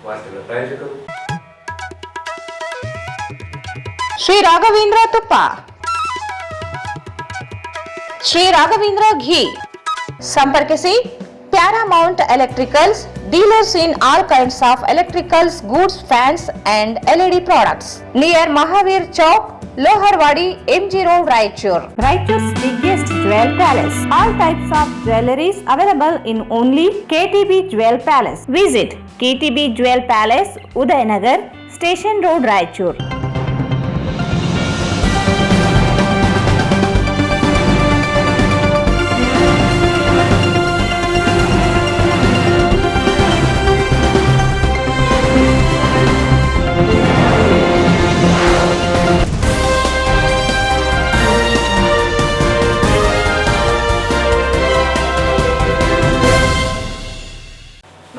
ವಾರ್ತೆಗಳ ಪ್ರಾಯೋಜಕರು ಶ್ರೀ ರಾಘವೇಂದ್ರ ತುಪ್ಪ, ಶ್ರೀ ರಾಘವೇಂದ್ರ ಘೀ. ಸಂಪರ್ಕಿಸಿ Paramount electricals, dealers in all kinds of electricals goods, fans and LED products near Mahavir Chowk, Loharwadi, MG Road, Raichur. Raichur's biggest jewel palace. All types of jewelries available in only KTB Jewel Palace. Visit KTB Jewel Palace, Udayanagar, Station Road, Raichur.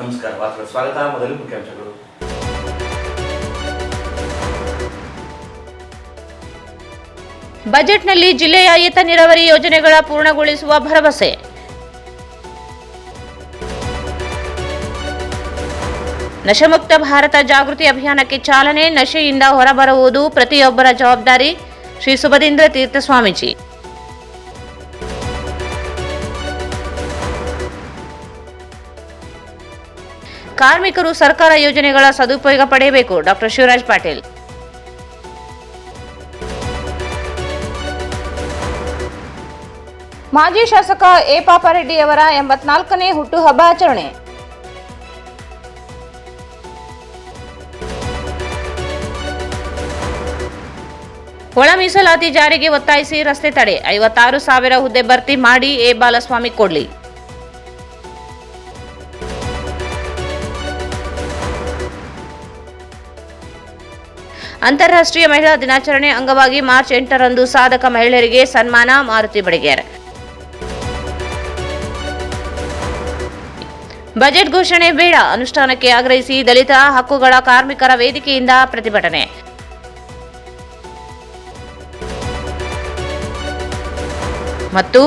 ನಮಸ್ಕಾರ. ವಾರ್ತೆಗಳ ಸ್ವಾಗತ. ಮೊದಲು ಮುಖ್ಯಾಂಶಗಳು. ಬಜೆಟ್ನಲ್ಲಿ ಜಿಲ್ಲೆಯ ಏತ ನೀರಾವರಿ ಯೋಜನೆಗಳ ಪೂರ್ಣಗೊಳಿಸುವ ಭರವಸೆ. ನಶೆಮುಕ್ತ ಭಾರತ ಜಾಗೃತಿ ಅಭಿಯಾನಕ್ಕೆ ಚಾಲನೆ. ನಶೆಯಿಂದ ಹೊರಬರುವುದು ಪ್ರತಿಯೊಬ್ಬರ ಜವಾಬ್ದಾರಿ. ಶ್ರೀ ಸುಬಧೀಂದ್ರ ತೀರ್ಥ ಸ್ವಾಮೀಜಿ. ಕಾರ್ಮಿಕರು ಸರ್ಕಾರ ಯೋಜನೆಗಳ ಸದುಪಯೋಗ ಪಡೆಯಬೇಕು. ಡಾಕ್ಟರ್ ಶಿವರಾಜ್ ಪಾಟೀಲ್. ಮಾಜಿ ಶಾಸಕ ಎ ಪಾಪಾರೆಡ್ಡಿಯವರ 84ನೇ ಹುಟ್ಟುಹಬ್ಬ ಆಚರಣೆ. ಒಳ ಮೀಸಲಾತಿ ಜಾರಿಗೆ ಒತ್ತಾಯಿಸಿ ರಸ್ತೆ ತಡೆ. 56,000 ಹುದ್ದೆ ಭರ್ತಿ ಮಾಡಿ ಎ ಬಾಲಸ್ವಾಮಿ ಕೊಡ್ಲಿ. ಅಂತಾರಾಷ್ಟ್ರೀಯ ಮಹಿಳಾ ದಿನಾಚರಣೆ ಅಂಗವಾಗಿ ಮಾರ್ಚ್ 8ರಂದು ಸಾಧಕ ಮಹಿಳೆಯರಿಗೆ ಸನ್ಮಾನ. ಮಾರುತಿ ಬಡಿಗೇರ್. ಬಜೆಟ್ ಘೋಷಣೆ ಬೇಡ, ಅನುಷ್ಠಾನಕ್ಕೆ ಆಗ್ರಹಿಸಿ ದಲಿತ ಹಕ್ಕುಗಳ ಕಾರ್ಮಿಕರ ವೇದಿಕೆಯಿಂದ ಪ್ರತಿಭಟನೆ. ಮತ್ತು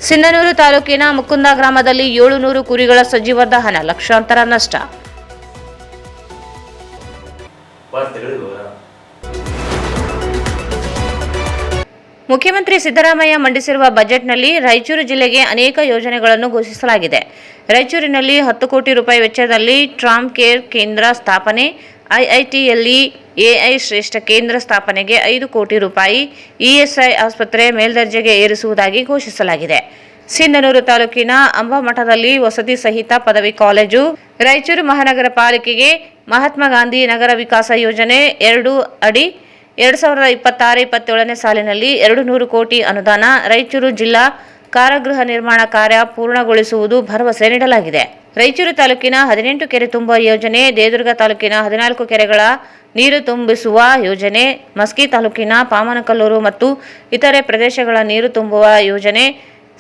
ಸಿಂಧನೂರು ತಾಲೂಕಿನ ಮುಕುಂದ ಗ್ರಾಮದಲ್ಲಿ 700 ಕುರಿಗಳ ಸಜೀವ ದಹನ, ಲಕ್ಷಾಂತರ ನಷ್ಟ. ಮುಖ್ಯಮಂತ್ರಿ ಸಿದ್ದರಾಮಯ್ಯ ಮಂಡಿಸಿರುವ ಬಜೆಟ್ನಲ್ಲಿ ರಾಯಚೂರು ಜಿಲ್ಲೆಗೆ ಅನೇಕ ಯೋಜನೆಗಳನ್ನು ಘೋಷಿಸಲಾಗಿದೆ. ರಾಯಚೂರಿನಲ್ಲಿ 10 ಕೋಟಿ ರೂಪಾಯಿ ವೆಚ್ಚದಲ್ಲಿ ಟ್ರಾಮ್ ಕೇರ್ ಕೇಂದ್ರ ಸ್ಥಾಪನೆ, ಐಐಟಿಯಲ್ಲಿ ಎಐ ಶ್ರೇಷ್ಠ ಕೇಂದ್ರ ಸ್ಥಾಪನೆಗೆ 5 ಕೋಟಿ ರೂಪಾಯಿ, ಇಎಸ್ಐ ಆಸ್ಪತ್ರೆ ಮೇಲ್ದರ್ಜೆಗೆ ಏರಿಸುವುದಾಗಿ ಘೋಷಿಸಲಾಗಿದೆ. ಸಿಂಧನೂರು ತಾಲೂಕಿನ ಅಂಬಾಮಠದಲ್ಲಿ ವಸತಿ ಸಹಿತ ಪದವಿ ಕಾಲೇಜು, ರಾಯಚೂರು ಮಹಾನಗರ ಪಾಲಿಕೆಗೆ ಮಹಾತ್ಮ ಗಾಂಧಿ ನಗರ ವಿಕಾಸ ಯೋಜನೆ 2 ಅಡಿ 2026-27ನೇ ಸಾಲಿನಲ್ಲಿ 200 ಕೋಟಿ ಅನುದಾನ. ರಾಯಚೂರು ಜಿಲ್ಲಾ ಕಾರಾಗೃಹ ನಿರ್ಮಾಣ ಕಾರ್ಯ ಪೂರ್ಣಗೊಳಿಸುವುದು ಭರವಸೆ ನೀಡಲಾಗಿದೆ. ರಾಯಚೂರು ತಾಲೂಕಿನ 18 ಕೆರೆ ತುಂಬುವ ಯೋಜನೆ, ದೇವದುರ್ಗ ತಾಲೂಕಿನ 14 ಕೆರೆಗಳ ನೀರು ತುಂಬಿಸುವ ಯೋಜನೆ, ಮಸ್ಕಿ ತಾಲೂಕಿನ ಪಾಮನಕಲ್ಲೂರು ಮತ್ತು ಇತರೆ ಪ್ರದೇಶಗಳ ನೀರು ತುಂಬುವ ಯೋಜನೆ,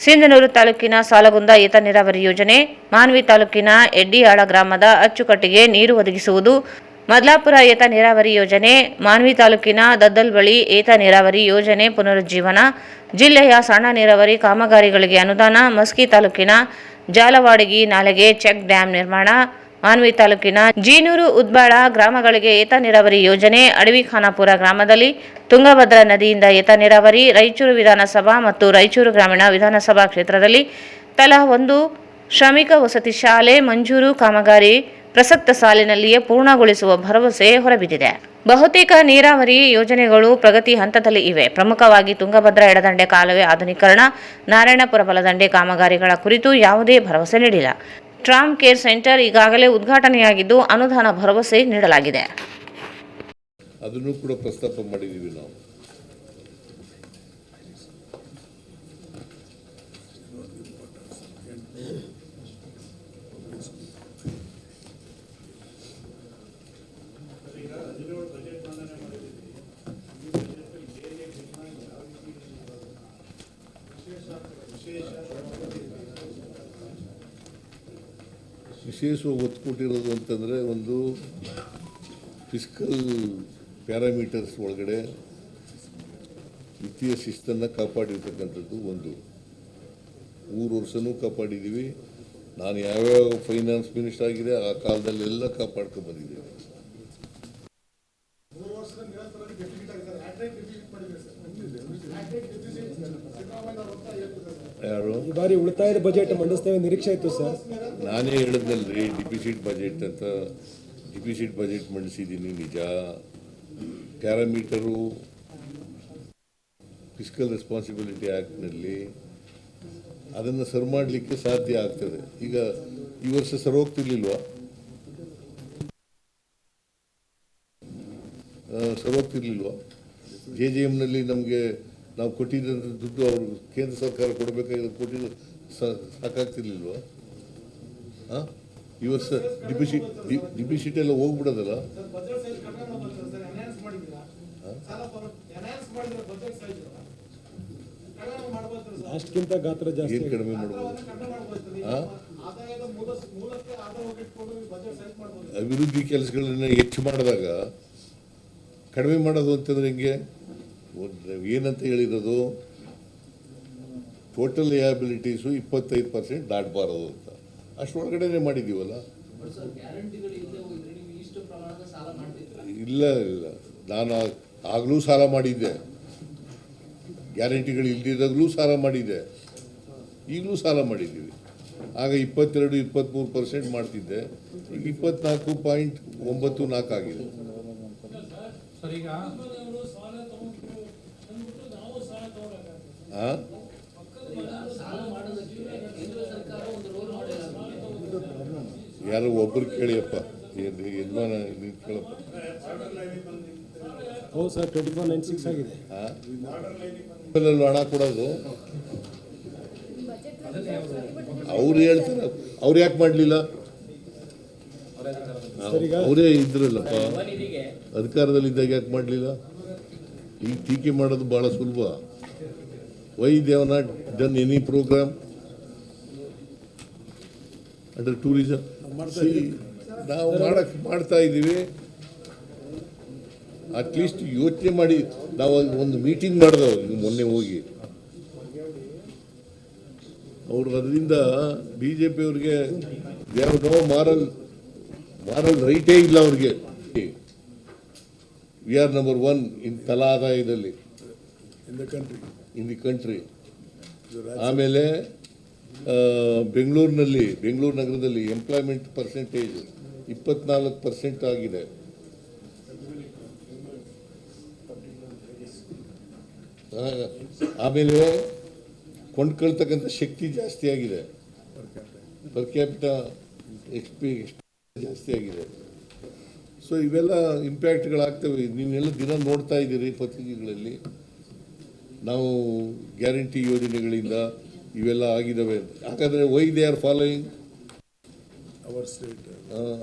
ಸಿಂಧನೂರು ತಾಲೂಕಿನ ಸಾಲಗುಂದ ಏತ ನೀರಾವರಿ ಯೋಜನೆ, ಮಾನ್ವಿ ತಾಲೂಕಿನ ಎಡ್ಡಿಯಾಳ ಗ್ರಾಮದ ಅಚ್ಚುಕಟ್ಟಿಗೆ ನೀರು ಒದಗಿಸುವುದು, ಮದ್ಲಾಪುರ ಏತ ನೀರಾವರಿ ಯೋಜನೆ, ಮಾನ್ವಿ ತಾಲೂಕಿನ ದದ್ದಲ್ ಬಳಿ ಏತ ನೀರಾವರಿ ಯೋಜನೆ ಪುನರುಜ್ಜೀವನ, ಜಿಲ್ಲೆಯ ಸಣ್ಣ ನೀರಾವರಿ ಕಾಮಗಾರಿಗಳಿಗೆ ಅನುದಾನ, ಮಸ್ಕಿ ತಾಲೂಕಿನ ಜಾಲವಾಡಗಿ ನಾಲೆಗೆ ಚೆಕ್ ಡ್ಯಾಂ ನಿರ್ಮಾಣ, ಮಾನ್ವಿ ತಾಲೂಕಿನ ಜೀನೂರು ಉದ್ಬಾಳ ಗ್ರಾಮಗಳಿಗೆ ಏತ ನೀರಾವರಿ ಯೋಜನೆ, ಅಡವಿಖಾನಾಪುರ ಗ್ರಾಮದಲ್ಲಿ ತುಂಗಭದ್ರಾ ನದಿಯಿಂದ ಏತ ನೀರಾವರಿ, ರಾಯಚೂರು ವಿಧಾನಸಭಾ ಮತ್ತು ರಾಯಚೂರು ಗ್ರಾಮೀಣ ವಿಧಾನಸಭಾ ಕ್ಷೇತ್ರದಲ್ಲಿ ತಲಾ 1 ಶ್ರಮಿಕ ವಸತಿ ಶಾಲೆ ಮಂಜೂರು ಕಾಮಗಾರಿ ಪ್ರಸಕ್ತ ಸಾಲಿನಲ್ಲಿಯೇ ಪೂರ್ಣಗೊಳಿಸುವ ಭರವಸೆ ಹೊರಬಿದ್ದಿದೆ. ಬಹುತೇಕ ನೀರಾವರಿ ಯೋಜನೆಗಳು ಪ್ರಗತಿ ಹಂತದಲ್ಲಿ ಇವೆ. ಪ್ರಮುಖವಾಗಿ ತುಂಗಭದ್ರಾ ಎಡದಂಡೆ ಕಾಲುವೆ ಆಧುನೀಕರಣ, ನಾರಾಯಣಪುರ ಬಲದಂಡೆ ಕಾಮಗಾರಿಗಳ ಕುರಿತು ಯಾವುದೇ ಭರವಸೆ ನೀಡಿಲ್ಲ. ಟ್ರಾಮ್ ಕೇರ್ ಸೆಂಟರ್ ಈಗಾಗಲೇ ಉದ್ಘಾಟನೆಯಾಗಿದ್ದು ಅನುದಾನ ಭರವಸೆ ನೀಡಲಾಗಿದೆ. ಅದನ್ನು ಕೂಡ ಪ್ರಸ್ತಾಪ ಮಾಡಿದ್ದೀವಿ ನಾವು. ವಿಶೇಷವಾಗಿ ಒತ್ತು ಕೊಟ್ಟಿರೋದು ಅಂತಂದರೆ, ಒಂದು ಫಿಸ್ಕಲ್ ಪ್ಯಾರಾಮೀಟರ್ಸ್ ಒಳಗಡೆ ವಿತ್ತೀಯ ಶಿಸ್ತನ್ನು ಕಾಪಾಡಿರ್ತಕ್ಕಂಥದ್ದು ಒಂದು 3 ವರ್ಷನೂ ಕಾಪಾಡಿದ್ದೀವಿ. ನಾನು ಯಾವ್ಯಾವ ಫೈನಾನ್ಸ್ ಮಿನಿಸ್ಟರ್ ಆಗಿದೆ ಆ ಕಾಲದಲ್ಲೆಲ್ಲ ಕಾಪಾಡ್ಕೊಂಡು ಬಂದಿದ್ದೇನೆ. ಯಾರು ಈ ಬಾರಿ ಉಳಿತಾಯದ ಬಜೆಟ್ ಮಂಡಿಸ್ತೇವೆ ನಿರೀಕ್ಷೆ ಇತ್ತು ಸರ್. ನಾನೇ ಹೇಳಿದ್ನಲ್ರಿ ಡಿಫಿಸಿಟ್ ಬಜೆಟ್ ಅಂತ. ಡಿಫಿಸಿಟ್ ಬಜೆಟ್ ಮಂಡಿಸಿದ್ದೀನಿ ನಿಜ. ಪ್ಯಾರಾಮೀಟರು ಫಿಸ್ಕಲ್ ರೆಸ್ಪಾನ್ಸಿಬಿಲಿಟಿ ಆ್ಯಕ್ಟ್ನಲ್ಲಿ ಅದನ್ನು ಸರ್ ಮಾಡಲಿಕ್ಕೆ ಸಾಧ್ಯ ಆಗ್ತದೆ. ಈಗ ಈ ವರ್ಷ ಸರ್ ಹೋಗ್ತಿರ್ಲಿಲ್ವಾ? JJMನಲ್ಲಿ ನಮಗೆ ನಾವು ಕೊಟ್ಟಿದ್ದಂಥ ದುಡ್ಡು ಅವರು ಕೇಂದ್ರ ಸರ್ಕಾರ ಕೊಡಬೇಕಾಗಿರೋ ಕೊಟ್ಟಿದ್ದು ಸಾಕಾಗ್ತಿರ್ಲಿಲ್ವಾ? ಹಾಂ, ಈ ವರ್ಷ ಡಿಪಿಸಿಟ್ ಎಲ್ಲ ಹೋಗ್ಬಿಡೋದಲ್ಲ. ಅಷ್ಟಕ್ಕಿಂತ ಗಾತ್ರ ಜಾಸ್ತಿ ಏನು ಕಡಿಮೆ ಮಾಡ್ಬೋದು? ಹಾಂ, ಅಭಿವೃದ್ಧಿ ಕೆಲಸಗಳನ್ನ ಹೆಚ್ಚು ಮಾಡಿದಾಗ ಕಡಿಮೆ ಮಾಡೋದು ಅಂತಂದ್ರೆ ಹೆಂಗೆ? ಏನಂತ ಹೇಳಿರೋದು, ಟೋಟಲ್ ಲಯಬಿಲಿಟೀಸು 25% ದಾಟಬಾರದು ಅಂತ. ಅಷ್ಟೊಳಗಡೆ ಮಾಡಿದ್ದೀವಲ್ಲ. ಇಲ್ಲ, ನಾನು ಆಗಲೂ ಸಾಲ ಮಾಡಿದ್ದೆ. ಗ್ಯಾರಂಟಿಗಳು ಇಲ್ದಿದ್ದಾಗಲೂ ಸಾಲ ಮಾಡಿದ್ದೆ, ಈಗಲೂ ಸಾಲ ಮಾಡಿದ್ದೀವಿ. ಆಗ 22-23% ಮಾಡ್ತಿದ್ದೆ, ಈಗ 24.94 ಆಗಿದೆ. ಯಾರೋ ಒಬ್ಬರು ಕೇಳಿಯಪ್ಪ, ಯಜಮಾನ ಕೇಳಪ್ಪ. ಹೌದು ಸರ್, 2496 ಆಗಿದೆ. ಹಣ ಕೊಡೋದು ಅವ್ರು ಹೇಳ್ತಾರೆ. ಅವ್ರು ಯಾಕೆ ಮಾಡಲಿಲ್ಲ? ಅವರೇ ಇದ್ರಲ್ಲಪ್ಪ ಅಧಿಕಾರದಲ್ಲಿದ್ದಾಗ ಯಾಕೆ ಮಾಡಲಿಲ್ಲ? ಈಗ ಟೀಕೆ ಮಾಡೋದು ಭಾಳ ಸುಲಭ. Why they have not done any programme under tourism? ನಾವು ಮಾಡ್ತಾ ಇದ್ದೀವಿ. ಅಟ್ಲೀಸ್ಟ್ ಯೋಚನೆ ಮಾಡಿ. ನಾವು ಒಂದು ಮೀಟಿಂಗ್ ಮಾಡಿದವು ಮೊನ್ನೆ ಹೋಗಿ. ಅವರು ಅದರಿಂದ BJP ಅವ್ರಿಗೆ ನೋ ಮಾರಲ್ ರೈಟೇ ಇಲ್ಲ ಅವ್ರಿಗೆ. ವಿ ಆರ್ ನಂಬರ್ 1 ಇನ್ ತಲಾ ಆದಾಯದಲ್ಲಿ ಇನ್ ದಿ ಕಂಟ್ರಿ. ಆಮೇಲೆ ಬೆಂಗಳೂರು ನಗರದಲ್ಲಿ ಎಂಪ್ಲಾಯ್ಮೆಂಟ್ ಪರ್ಸೆಂಟೇಜ್ 24% ಆಗಿದೆ. ಆಮೇಲೆ ಕೊಂಡ್ಕೊಳ್ತಕ್ಕಂಥ ಶಕ್ತಿ ಜಾಸ್ತಿ ಆಗಿದೆ. ಪರ್ ಕ್ಯಾಪಿಟಾ ಜಾಸ್ತಿ ಆಗಿದೆ. ಸೊ ಇವೆಲ್ಲ ಇಂಪ್ಯಾಕ್ಟ್ಗಳಾಗ್ತವೆ. ನೀವೆಲ್ಲ ದಿನ ನೋಡ್ತಾ ಇದ್ದೀರಿ ಪತ್ರಿಕೆಗಳಲ್ಲಿ. ನಾವು ಗ್ಯಾರಂಟಿ ಯೋಜನೆಗಳಿಂದ ಇವೆಲ್ಲ ಆಗಿದ್ದಾವೆ. ಹಾಗಾದರೆ why they are following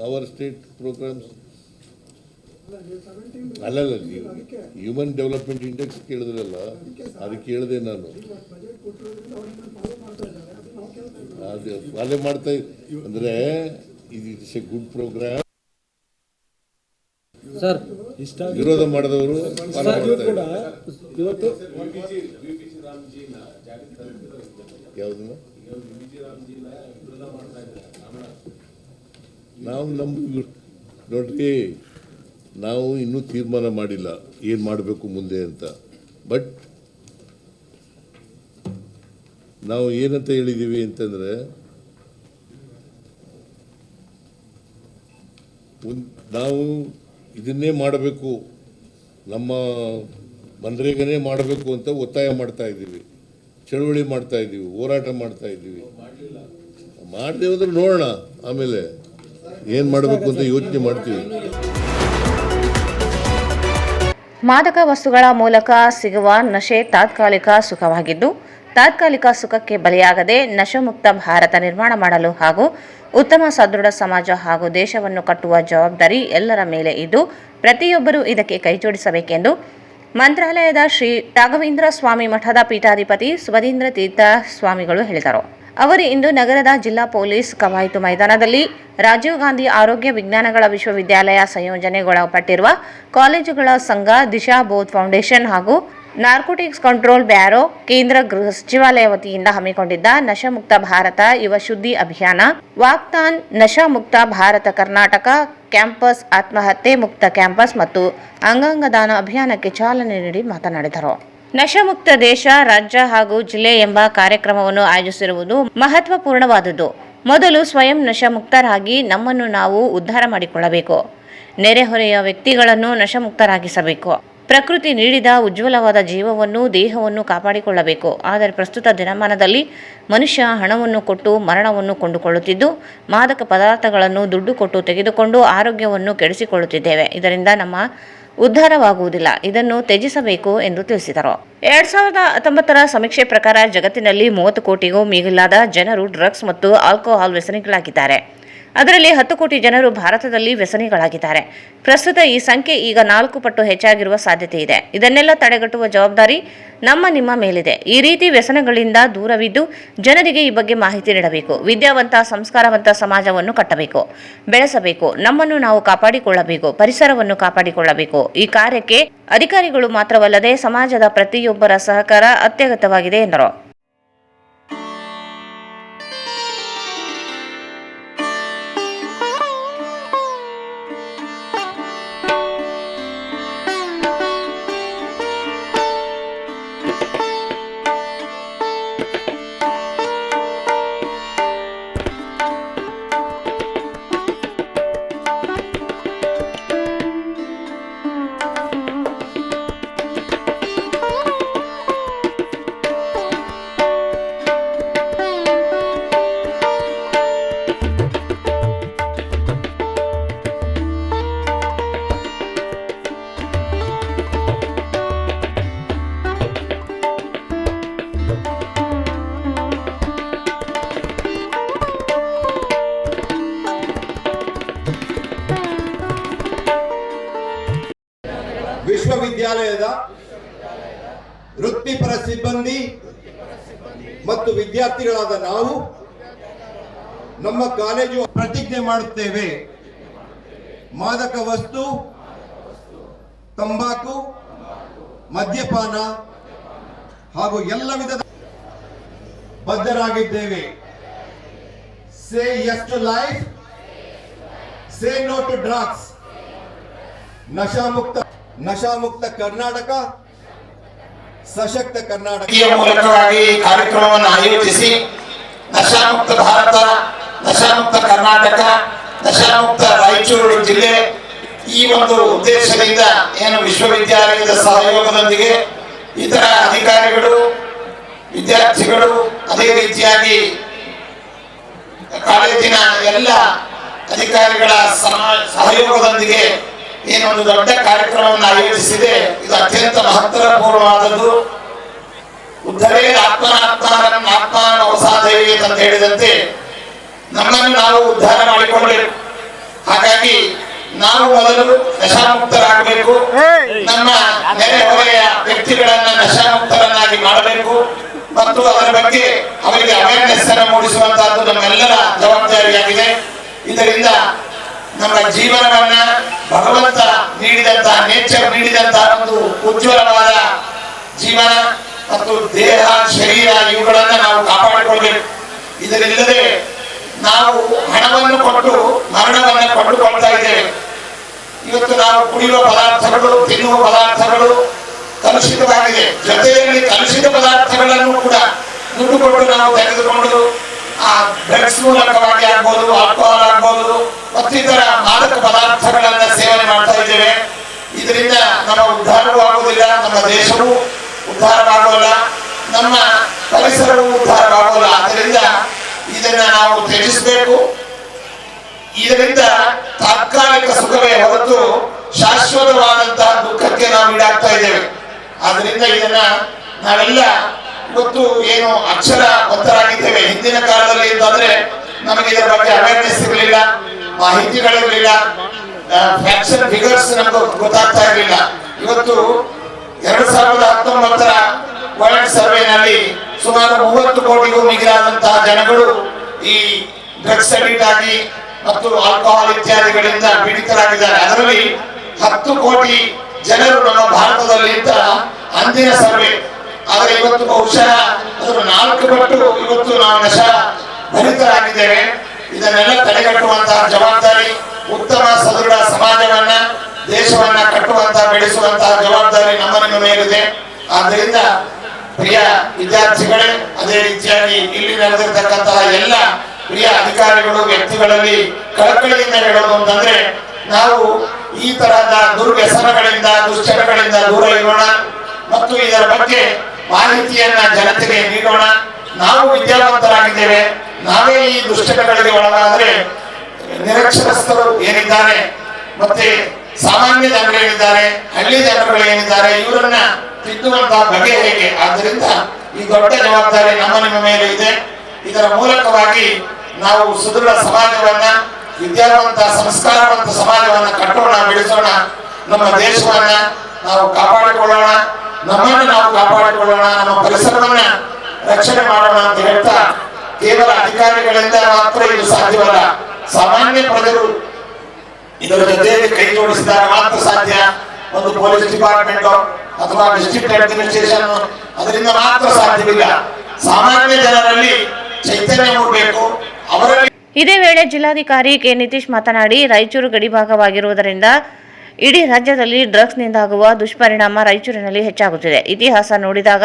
our state programmes? ಅಲ್ಲಲ್ಲ, ನೀವು ಹ್ಯೂಮನ್ ಡೆವಲಪ್ಮೆಂಟ್ ಇಂಡೆಕ್ಸ್ ಕೇಳಿದ್ರಲ್ಲ, ಅದಕ್ಕೆ ಹೇಳಿದೆ ನಾನು. ಅದು ಫಾಲೋ ಮಾಡ್ತಾ ಅಂದರೆ it's a good programme. Sir, ವಿರೋಧ ಮಾಡಿದವರು ಕೂಡ ಇವತ್ತು ಯಾವುದನ್ನ ನಾವು ನೋಡ್ರಿ, ನಾವು ಇನ್ನೂ ತೀರ್ಮಾನ ಮಾಡಿಲ್ಲ ಏನು ಮಾಡಬೇಕು ಮುಂದೆ ಅಂತ. ಬಟ್ ನಾವು ಏನಂತ ಹೇಳಿದ್ದೀವಿ ಅಂತಂದರೆ, ನಾವು ಇದನ್ನೇ ಮಾಡಬೇಕು, ನಮ್ಮ ಮನ್ರೇಗನೇ ಮಾಡಬೇಕು ಅಂತ ಒತ್ತಾಯ ಮಾಡ್ತಾ ಇದ್ದೀವಿ, ಚಳುವಳಿ ಮಾಡ್ತಾ ಇದ್ದೀವಿ, ಹೋರಾಟ ಮಾಡ್ತಾ ಇದ್ದೀವಿ. ಮಾಡದೆ ಹೋದ್ರೆ ನೋಡೋಣ, ಆಮೇಲೆ ಏನು ಮಾಡಬೇಕು ಅಂತ ಯೋಚನೆ ಮಾಡ್ತೀವಿ. ಮಾದಕ ವಸ್ತುಗಳ ಮೂಲಕ ಸಿಗುವ ನಶೆ ತಾತ್ಕಾಲಿಕ ಸುಖವಾಗಿದ್ದು, ತಾತ್ಕಾಲಿಕ ಸುಖಕ್ಕೆ ಬಲಿಯಾಗದೆ ನಶೆಮುಕ್ತ ಭಾರತ ನಿರ್ಮಾಣ ಮಾಡಲು ಹಾಗೂ ಉತ್ತಮ ಸದೃಢ ಸಮಾಜ ಹಾಗೂ ದೇಶವನ್ನು ಕಟ್ಟುವ ಜವಾಬ್ದಾರಿ ಎಲ್ಲರ ಮೇಲೆ ಇದ್ದು, ಪ್ರತಿಯೊಬ್ಬರೂ ಇದಕ್ಕೆ ಕೈಜೋಡಿಸಬೇಕೆಂದು ಮಂತ್ರಾಲಯದ ಶ್ರೀ ರಾಘವೇಂದ್ರ ಸ್ವಾಮಿ ಮಠದ ಪೀಠಾಧಿಪತಿ ಸುಬಧೀಂದ್ರ ತೀರ್ಥ ಸ್ವಾಮಿಗಳು ಹೇಳಿದರು. ಅವರು ಇಂದು ನಗರದ ಜಿಲ್ಲಾ ಪೊಲೀಸ್ ಕವಾಯತು ಮೈದಾನದಲ್ಲಿ ರಾಜೀವ್ ಗಾಂಧಿ ಆರೋಗ್ಯ ವಿಜ್ಞಾನಗಳ ವಿಶ್ವವಿದ್ಯಾಲಯ ಸಂಯೋಜನೆಗೊಳಪಟ್ಟಿರುವ ಕಾಲೇಜುಗಳ ಸಂಘ, ದಿಶಾ ಬೋಧ್ ಫೌಂಡೇಶನ್ ಹಾಗೂ ನಾರ್ಕೋಟಿಕ್ಸ್ ಕಂಟ್ರೋಲ್ ಬ್ಯೂರೋ, ಕೇಂದ್ರ ಗೃಹ ಸಚಿವಾಲಯ ವತಿಯಿಂದ ಹಮ್ಮಿಕೊಂಡಿದ್ದ ನಶಾಮುಕ್ತ ಭಾರತ ಯುವ ಶುದ್ಧಿ ಅಭಿಯಾನ, ವಾಕ್ತಾನ್ ನಶಾಮುಕ್ತ ಭಾರತ ಕರ್ನಾಟಕ ಕ್ಯಾಂಪಸ್, ಆತ್ಮಹತ್ಯೆ ಮುಕ್ತ ಕ್ಯಾಂಪಸ್ ಮತ್ತು ಅಂಗಾಂಗ ದಾನ ಅಭಿಯಾನಕ್ಕೆ ಚಾಲನೆ ನೀಡಿ ಮಾತನಾಡಿದರು. ನಶಾಮುಕ್ತ ದೇಶ, ರಾಜ್ಯ ಹಾಗೂ ಜಿಲ್ಲೆ ಎಂಬ ಕಾರ್ಯಕ್ರಮವನ್ನು ಆಯೋಜಿಸಿರುವುದು ಮಹತ್ವಪೂರ್ಣವಾದುದು. ಮೊದಲು ಸ್ವಯಂ ನಶಾಮುಕ್ತರಾಗಿ ನಮ್ಮನ್ನು ನಾವು ಉದ್ಧಾರ ಮಾಡಿಕೊಳ್ಳಬೇಕು. ನೆರೆಹೊರೆಯ ವ್ಯಕ್ತಿಗಳನ್ನು ನಶಾಮುಕ್ತರಾಗಿಸಬೇಕು. ಪ್ರಕೃತಿ ನೀಡಿದ ಉಜ್ವಲವಾದ ಜೀವವನ್ನು, ದೇಹವನ್ನು ಕಾಪಾಡಿಕೊಳ್ಳಬೇಕು. ಆದರೆ ಪ್ರಸ್ತುತ ದಿನಮಾನದಲ್ಲಿ ಮನುಷ್ಯ ಹಣವನ್ನು ಕೊಟ್ಟು ಮರಣವನ್ನು ಕೊಂಡುಕೊಳ್ಳುತ್ತಿದ್ದು, ಮಾದಕ ಪದಾರ್ಥಗಳನ್ನು ದುಡ್ಡು ಕೊಟ್ಟು ತೆಗೆದುಕೊಂಡು ಆರೋಗ್ಯವನ್ನು ಕೆಡಿಸಿಕೊಳ್ಳುತ್ತಿದ್ದೇವೆ. ಇದರಿಂದ ನಮ್ಮ ಉದ್ಧಾರವಾಗುವುದಿಲ್ಲ. ಇದನ್ನು ತ್ಯಜಿಸಬೇಕು ಎಂದು ತಿಳಿಸಿದರು. 2019ರ ಸಮೀಕ್ಷೆ ಪ್ರಕಾರ ಜಗತ್ತಿನಲ್ಲಿ 30 ಕೋಟಿಗೂ ಮಿಗಿಲಾದ ಜನರು ಡ್ರಗ್ಸ್ ಮತ್ತು ಆಲ್ಕೋಹಾಲ್ ವ್ಯಸನಿಗಳಾಗಿದ್ದಾರೆ. ಅದರಲ್ಲಿ 10 ಕೋಟಿ ಜನರು ಭಾರತದಲ್ಲಿ ವ್ಯಸನಿಗಳಾಗಿದ್ದಾರೆ. ಪ್ರಸ್ತುತ ಈ ಸಂಖ್ಯೆ ಈಗ 4 ಪಟ್ಟು ಹೆಚ್ಚಾಗಿರುವ ಸಾಧ್ಯತೆ ಇದೆ. ಇದನ್ನೆಲ್ಲ ತಡೆಗಟ್ಟುವ ಜವಾಬ್ದಾರಿ ನಿಮ್ಮ ಮೇಲಿದೆ. ಈ ರೀತಿ ವ್ಯಸನಗಳಿಂದ ದೂರವಿದ್ದು ಜನರಿಗೆ ಈ ಬಗ್ಗೆ ಮಾಹಿತಿ ನೀಡಬೇಕು. ವಿದ್ಯಾವಂತ, ಸಂಸ್ಕಾರವಂತ ಸಮಾಜವನ್ನು ಕಟ್ಟಬೇಕು, ಬೆಳೆಸಬೇಕು. ನಮ್ಮನ್ನು ನಾವು ಕಾಪಾಡಿಕೊಳ್ಳಬೇಕು, ಪರಿಸರವನ್ನು ಕಾಪಾಡಿಕೊಳ್ಳಬೇಕು. ಈ ಕಾರ್ಯಕ್ಕೆ ಅಧಿಕಾರಿಗಳು ಮಾತ್ರವಲ್ಲದೆ ಸಮಾಜದ ಪ್ರತಿಯೊಬ್ಬರ ಸಹಕಾರ ಅತ್ಯಗತ್ಯವಾಗಿದೆ ಎಂದರು. ವಿಶ್ವವಿದ್ಯಾಲಯದ ವೃತ್ತಿಪರ ಸಿಬ್ಬಂದಿ ಮತ್ತು ವಿದ್ಯಾರ್ಥಿಗಳಾದ ನಾವು ನಮ್ಮ ಕಾಲೇಜು ಪ್ರತಿಜ್ಞೆ ಮಾಡುತ್ತೇವೆ. ಮಾದಕ ವಸ್ತು, ತಂಬಾಕು, ಮದ್ಯಪಾನ ಹಾಗೂ ಎಲ್ಲ ವಿಧದ ಬದ್ಧರಾಗಿದ್ದೇವೆ. Say yes to life, say no to drugs. ನಶಾಮುಕ್ತ ಕರ್ನಾಟಕ, ಸಶಕ್ತ ಕರ್ನಾಟಕ ಮೂಲಕವಾಗಿ ಕಾರ್ಯಕ್ರಮವನ್ನು ಆಯೋಜಿಸಿ ನಶಾಮುಕ್ತ ಭಾರತ, ನಶಾಮುಕ್ತ ಕರ್ನಾಟಕ, ನಶಾಮುಕ್ತ ರಾಯಚೂರು ಜಿಲ್ಲೆ ಈ ಒಂದು ಉದ್ದೇಶದಿಂದ ಏನು ವಿಶ್ವವಿದ್ಯಾಲಯದ ಸಹಯೋಗದೊಂದಿಗೆ ಇತರ ಅಧಿಕಾರಿಗಳು, ವಿದ್ಯಾರ್ಥಿಗಳು, ಅದೇ ರೀತಿಯಾಗಿ ಕಾಲೇಜಿನ ಎಲ್ಲ ಅಧಿಕಾರಿಗಳ ಸಹಯೋಗದೊಂದಿಗೆ ಏನೊಂದು ದೊಡ್ಡ ಕಾರ್ಯಕ್ರಮವನ್ನು ಆಯೋಜಿಸಿದೆ. ಇದು ಅತ್ಯಂತ ಮಹತ್ವಪೂರ್ಣವಾದದ್ದು. ಉದ್ಧರೇ ಆತ್ಮನಾತ್ಮಾನಂ ಆತ್ಮಾನ ಹೊಸಾದೇವಿ ಅಂತ ಹೇಳಿದಂತೆ ನಮ್ಮನ್ನು ನಾವು ಉದ್ಧಾರ ಮಾಡಿಕೊಳ್ಳಬೇಕು. ಹಾಗಾಗಿ ನಾವು ಮೊದಲು ನಶಾಮುಕ್ತರಾಗಬೇಕು. ನಮ್ಮ ನೆರೆಹೊರೆಯ ವ್ಯಕ್ತಿಗಳನ್ನ ನಶಾಮುಕ್ತರನ್ನಾಗಿ ಮಾಡಬೇಕು ಮತ್ತು ಅದರ ಬಗ್ಗೆ ಅವರಿಗೆ ಅವೇರ್ನೆಸ್ ಅನ್ನು ಮೂಡಿಸುವಂತಹದ್ದು ನಮ್ಮೆಲ್ಲರ ಜವಾಬ್ದಾರಿಯಾಗಿದೆ. ಇದರಿಂದ ನಮ್ಮ ಜೀವನವನ್ನ ಭಗವಂತ ನೀಡಿದಂತಹ, ನೇಚರ್ ನೀಡಿದಂತಹ ಒಂದು ಉಜ್ವಲವಾದ ಜೀವನ ಮತ್ತು ದೇಹ, ಶರೀರ ಇವುಗಳನ್ನ ನಾವು ಕಾಪಾಡಿಕೊಳ್ಬೇಕು. ಇದರಿಲ್ಲದೆ ನಾವು ಹಣವನ್ನು ಕೊಟ್ಟು ಮರಣವನ್ನ ಕೊಂಡುಕೊಳ್ತಾ ಇದ್ದೇವೆ. ಇವತ್ತು ನಾವು ಕುಡಿಯುವ ಪದಾರ್ಥಗಳು, ತಿನ್ನುವ ಪದಾರ್ಥಗಳು ಕಲುಷಿತವಾಗಿದೆ. ಜೊತೆಯಲ್ಲಿ ಕಲುಷಿತ ಪದಾರ್ಥಗಳನ್ನು ಕೂಡ ದುಡ್ಡು ಕೊಟ್ಟು ನಾವು ತೆಗೆದುಕೊಂಡು ಆ ಡ್ರಗ್ಸ್ ಮೂಲಕವಾಗಿ ಆಗ್ಬೋದು, ಆಲ್ಕೋಹಾಲ್ ಆಗ್ಬೋದು, ಮತ್ತಿತರ ಮಾದಕ ಪದಾರ್ಥಗಳನ್ನ ಸೇವನೆ ಮಾಡ್ತಾ ಇದ್ದೇವೆ. ಇದರಿಂದ ನಮ್ಮ ಉದ್ಧಾರವೂ ಆಗುವುದಿಲ್ಲ, ನಮ್ಮ ದೇಶವೂ ಉದ್ಧಾರವಾಗೋಲ್ಲ, ನಮ್ಮ ಪರಿಸರವೂ ಉದ್ಧಾರವಾಗೋಲ್ಲ. ಆದ್ದರಿಂದ ಇದನ್ನ ನಾವು ತ್ಯಜಿಸಬೇಕು. ಇದರಿಂದ ತಾತ್ಕಾಲಿಕ ಸುಖವೇ ಹೊರತು ಶಾಶ್ವತವಾದಂತಹ ದುಃಖಕ್ಕೆ ನಾವು ಈಡಾಗ್ತಾ ಇದ್ದೇವೆ. ಆದ್ರಿಂದ ಇದನ್ನ ನಾವೆಲ್ಲ ಇವತ್ತು ಏನು ಅಕ್ಷರವಂತರಾಗಿದ್ದೇವೆ. ಹಿಂದಿನ ಕಾಲದಲ್ಲಿ ಅಂತಂದ್ರೆ ನಮಗೆ ಇದರ ಬಗ್ಗೆ ಅವೇರ್ನೆಸ್ ಇರಲಿಲ್ಲ, ಮಾಹಿತಿಗಳಿರಲಿಲ್ಲ, ಫ್ಯಾಕ್ಚರ್ ಫಿಗರ್ಸ್ ನಮ್ಗೆ ಗೊತ್ತಾಗ್ತಾ ಇರಲಿಲ್ಲ. ಇವತ್ತು 2019ರ ವರ್ಲ್ಡ್ ಸರ್ವೆನಲ್ಲಿ ಸುಮಾರು 30 ಕೋಟಿಗೂ ಮಿಗಿಲಾದಂತಹ ಜನಗಳು ಈ ಡ್ರಗ್ಸ್ ಅಡಿಕ್ಟ್ ಆಗಿ ಮತ್ತು ಆಲ್ಕೋಹಾಲ್ ಇತ್ಯಾದಿಗಳಿಂದ ಪೀಡಿತರಾಗಿದ್ದಾರೆ. ಅದರಲ್ಲಿ 10 ಕೋಟಿ ಜನರು ನಮ್ಮ ಭಾರತದಲ್ಲಿ ಅಂದಿನ ಸರ್ವೆ. ಆದರೆ ಇವತ್ತು ಬಹುಶಃ ಅದರ 4 ಪಟ್ಟು ಇವತ್ತು ನಾವು ನಶಾ ಭರಿತರಾಗಿದ್ದೇವೆ. ಇದನ್ನೆಲ್ಲ ತಡೆಗಟ್ಟುವಂತಹ ಜವಾಬ್ದಾರಿ, ಉತ್ತಮ ಸದೃಢ ಸಮಾಜವನ್ನ, ದೇಶವನ್ನ ಕಟ್ಟುವಂತಹ ಬೆಳೆಸುವಂತಹ ಜವಾಬ್ದಾರಿ ನಮ್ಮ ನಿಮ್ಮ ಮೇಲಿದೆ. ಆದ್ದರಿಂದ ಪ್ರಿಯ ವಿದ್ಯಾರ್ಥಿಗಳೇ, ಅದೇ ರೀತಿಯಾಗಿ ಇಲ್ಲಿ ನಡೆದಿರ್ತಕ್ಕಂತಹ ಎಲ್ಲ ಪ್ರಿಯ ಅಧಿಕಾರಿಗಳು, ವ್ಯಕ್ತಿಗಳಲ್ಲಿ ಕಳಕಳಿಯಿಂದ ಹೇಳೋದು ಅಂತಂದ್ರೆ, ನಾವು ಈ ತರಹದ ದುರ್ವ್ಯಸನಗಳಿಂದ, ದುಶ್ಚಟಗಳಿಂದ ದೂರ ಇರೋಣ ಮತ್ತು ಇದರ ಬಗ್ಗೆ ಮಾಹಿತಿಯನ್ನ ಜನತೆಗೆ ನೀಡೋಣ. ನಾವು ವಿದ್ಯಾವಂತರಾಗಿದ್ದೇವೆ, ನಾವೇ ಈ ದುಶ್ಚಟಗಳಿಗೆ ಒಳಗಾದ್ರೆ ನಿರಕ್ಷರಸ್ಥರು ಏನಿದ್ದಾರೆ, ಮತ್ತೆ ಸಾಮಾನ್ಯ ಜನರು ಏನಿದ್ದಾರೆ, ಹಳ್ಳಿ ಜನರುಗಳು ಏನಿದ್ದಾರೆ, ಇವರನ್ನ ತಿದ್ದುವಂತಹ ಬಗೆ ಹೇಗೆ? ಆದ್ದರಿಂದ ಈ ದೊಡ್ಡ ಜವಾಬ್ದಾರಿ ನಮ್ಮ ನಿಮ್ಮ ಮೇಲೆ ಇದೆ. ಇದರ ಮೂಲಕವಾಗಿ ನಾವು ಸುದೃಢ ಸಮಾಜವನ್ನ, ವಿದ್ಯಾವಂತ ಸಂಸ್ಕಾರವಂತ ಸಮಾಜವನ್ನ ಕಟ್ಟೋಣ, ಬೆಳೆಸೋಣ. ನಮ್ಮ ದೇಶವನ್ನ ನಾವು ಕಾಪಾಡಿಕೊಳ್ಳೋಣ, ನಮ್ಮನ್ನು ನಾವು ಕಾಪಾಡಿಕೊಳ್ಳೋಣ, ನಮ್ಮ ಪರಿಸರವನ್ನ ರಕ್ಷಣೆ ಮಾಡೋಣ ಅಂತ ಹೇಳ್ತಾ, ಕೇವಲ ಅಧಿಕಾರಿಗಳಿಂದ ಮಾತ್ರ ಇದು ಸಾಧ್ಯವಲ್ಲ. ಸಾಮಾನ್ಯ ಪ್ರಜರು ಇದರ ಜೊತೆಯಲ್ಲಿ ಕೈ ಜೋಡಿಸಿದಾಗ ಮಾತ್ರ ಸಾಧ್ಯ. ಒಂದು ಪೊಲೀಸ್ ಡಿಪಾರ್ಟ್ಮೆಂಟ್ ಅಥವಾ ಡಿಸ್ಟ್ರಿಕ್ಟ್ ಅಡ್ಮಿನಿಸ್ಟ್ರೇಷನ್ ಅದರಿಂದ ಮಾತ್ರ ಸಾಧ್ಯವಿಲ್ಲ. ಸಾಮಾನ್ಯ ಜನರಲ್ಲಿ ಚೈತನ್ಯ ಮೂಡಬೇಕು, ಅವರಲ್ಲಿ. ಇದೇ ವೇಳೆ ಜಿಲ್ಲಾಧಿಕಾರಿ ಕೆ ನಿತೀಶ್ ಮಾತನಾಡಿ, ರಾಯಚೂರು ಗಡಿಭಾಗವಾಗಿರುವುದರಿಂದ ಇಡೀ ರಾಜ್ಯದಲ್ಲಿ ಡ್ರಗ್ಸ್ನಿಂದಾಗುವ ದುಷ್ಪರಿಣಾಮ ರಾಯಚೂರಿನಲ್ಲಿ ಹೆಚ್ಚಾಗುತ್ತಿದೆ. ಇತಿಹಾಸ ನೋಡಿದಾಗ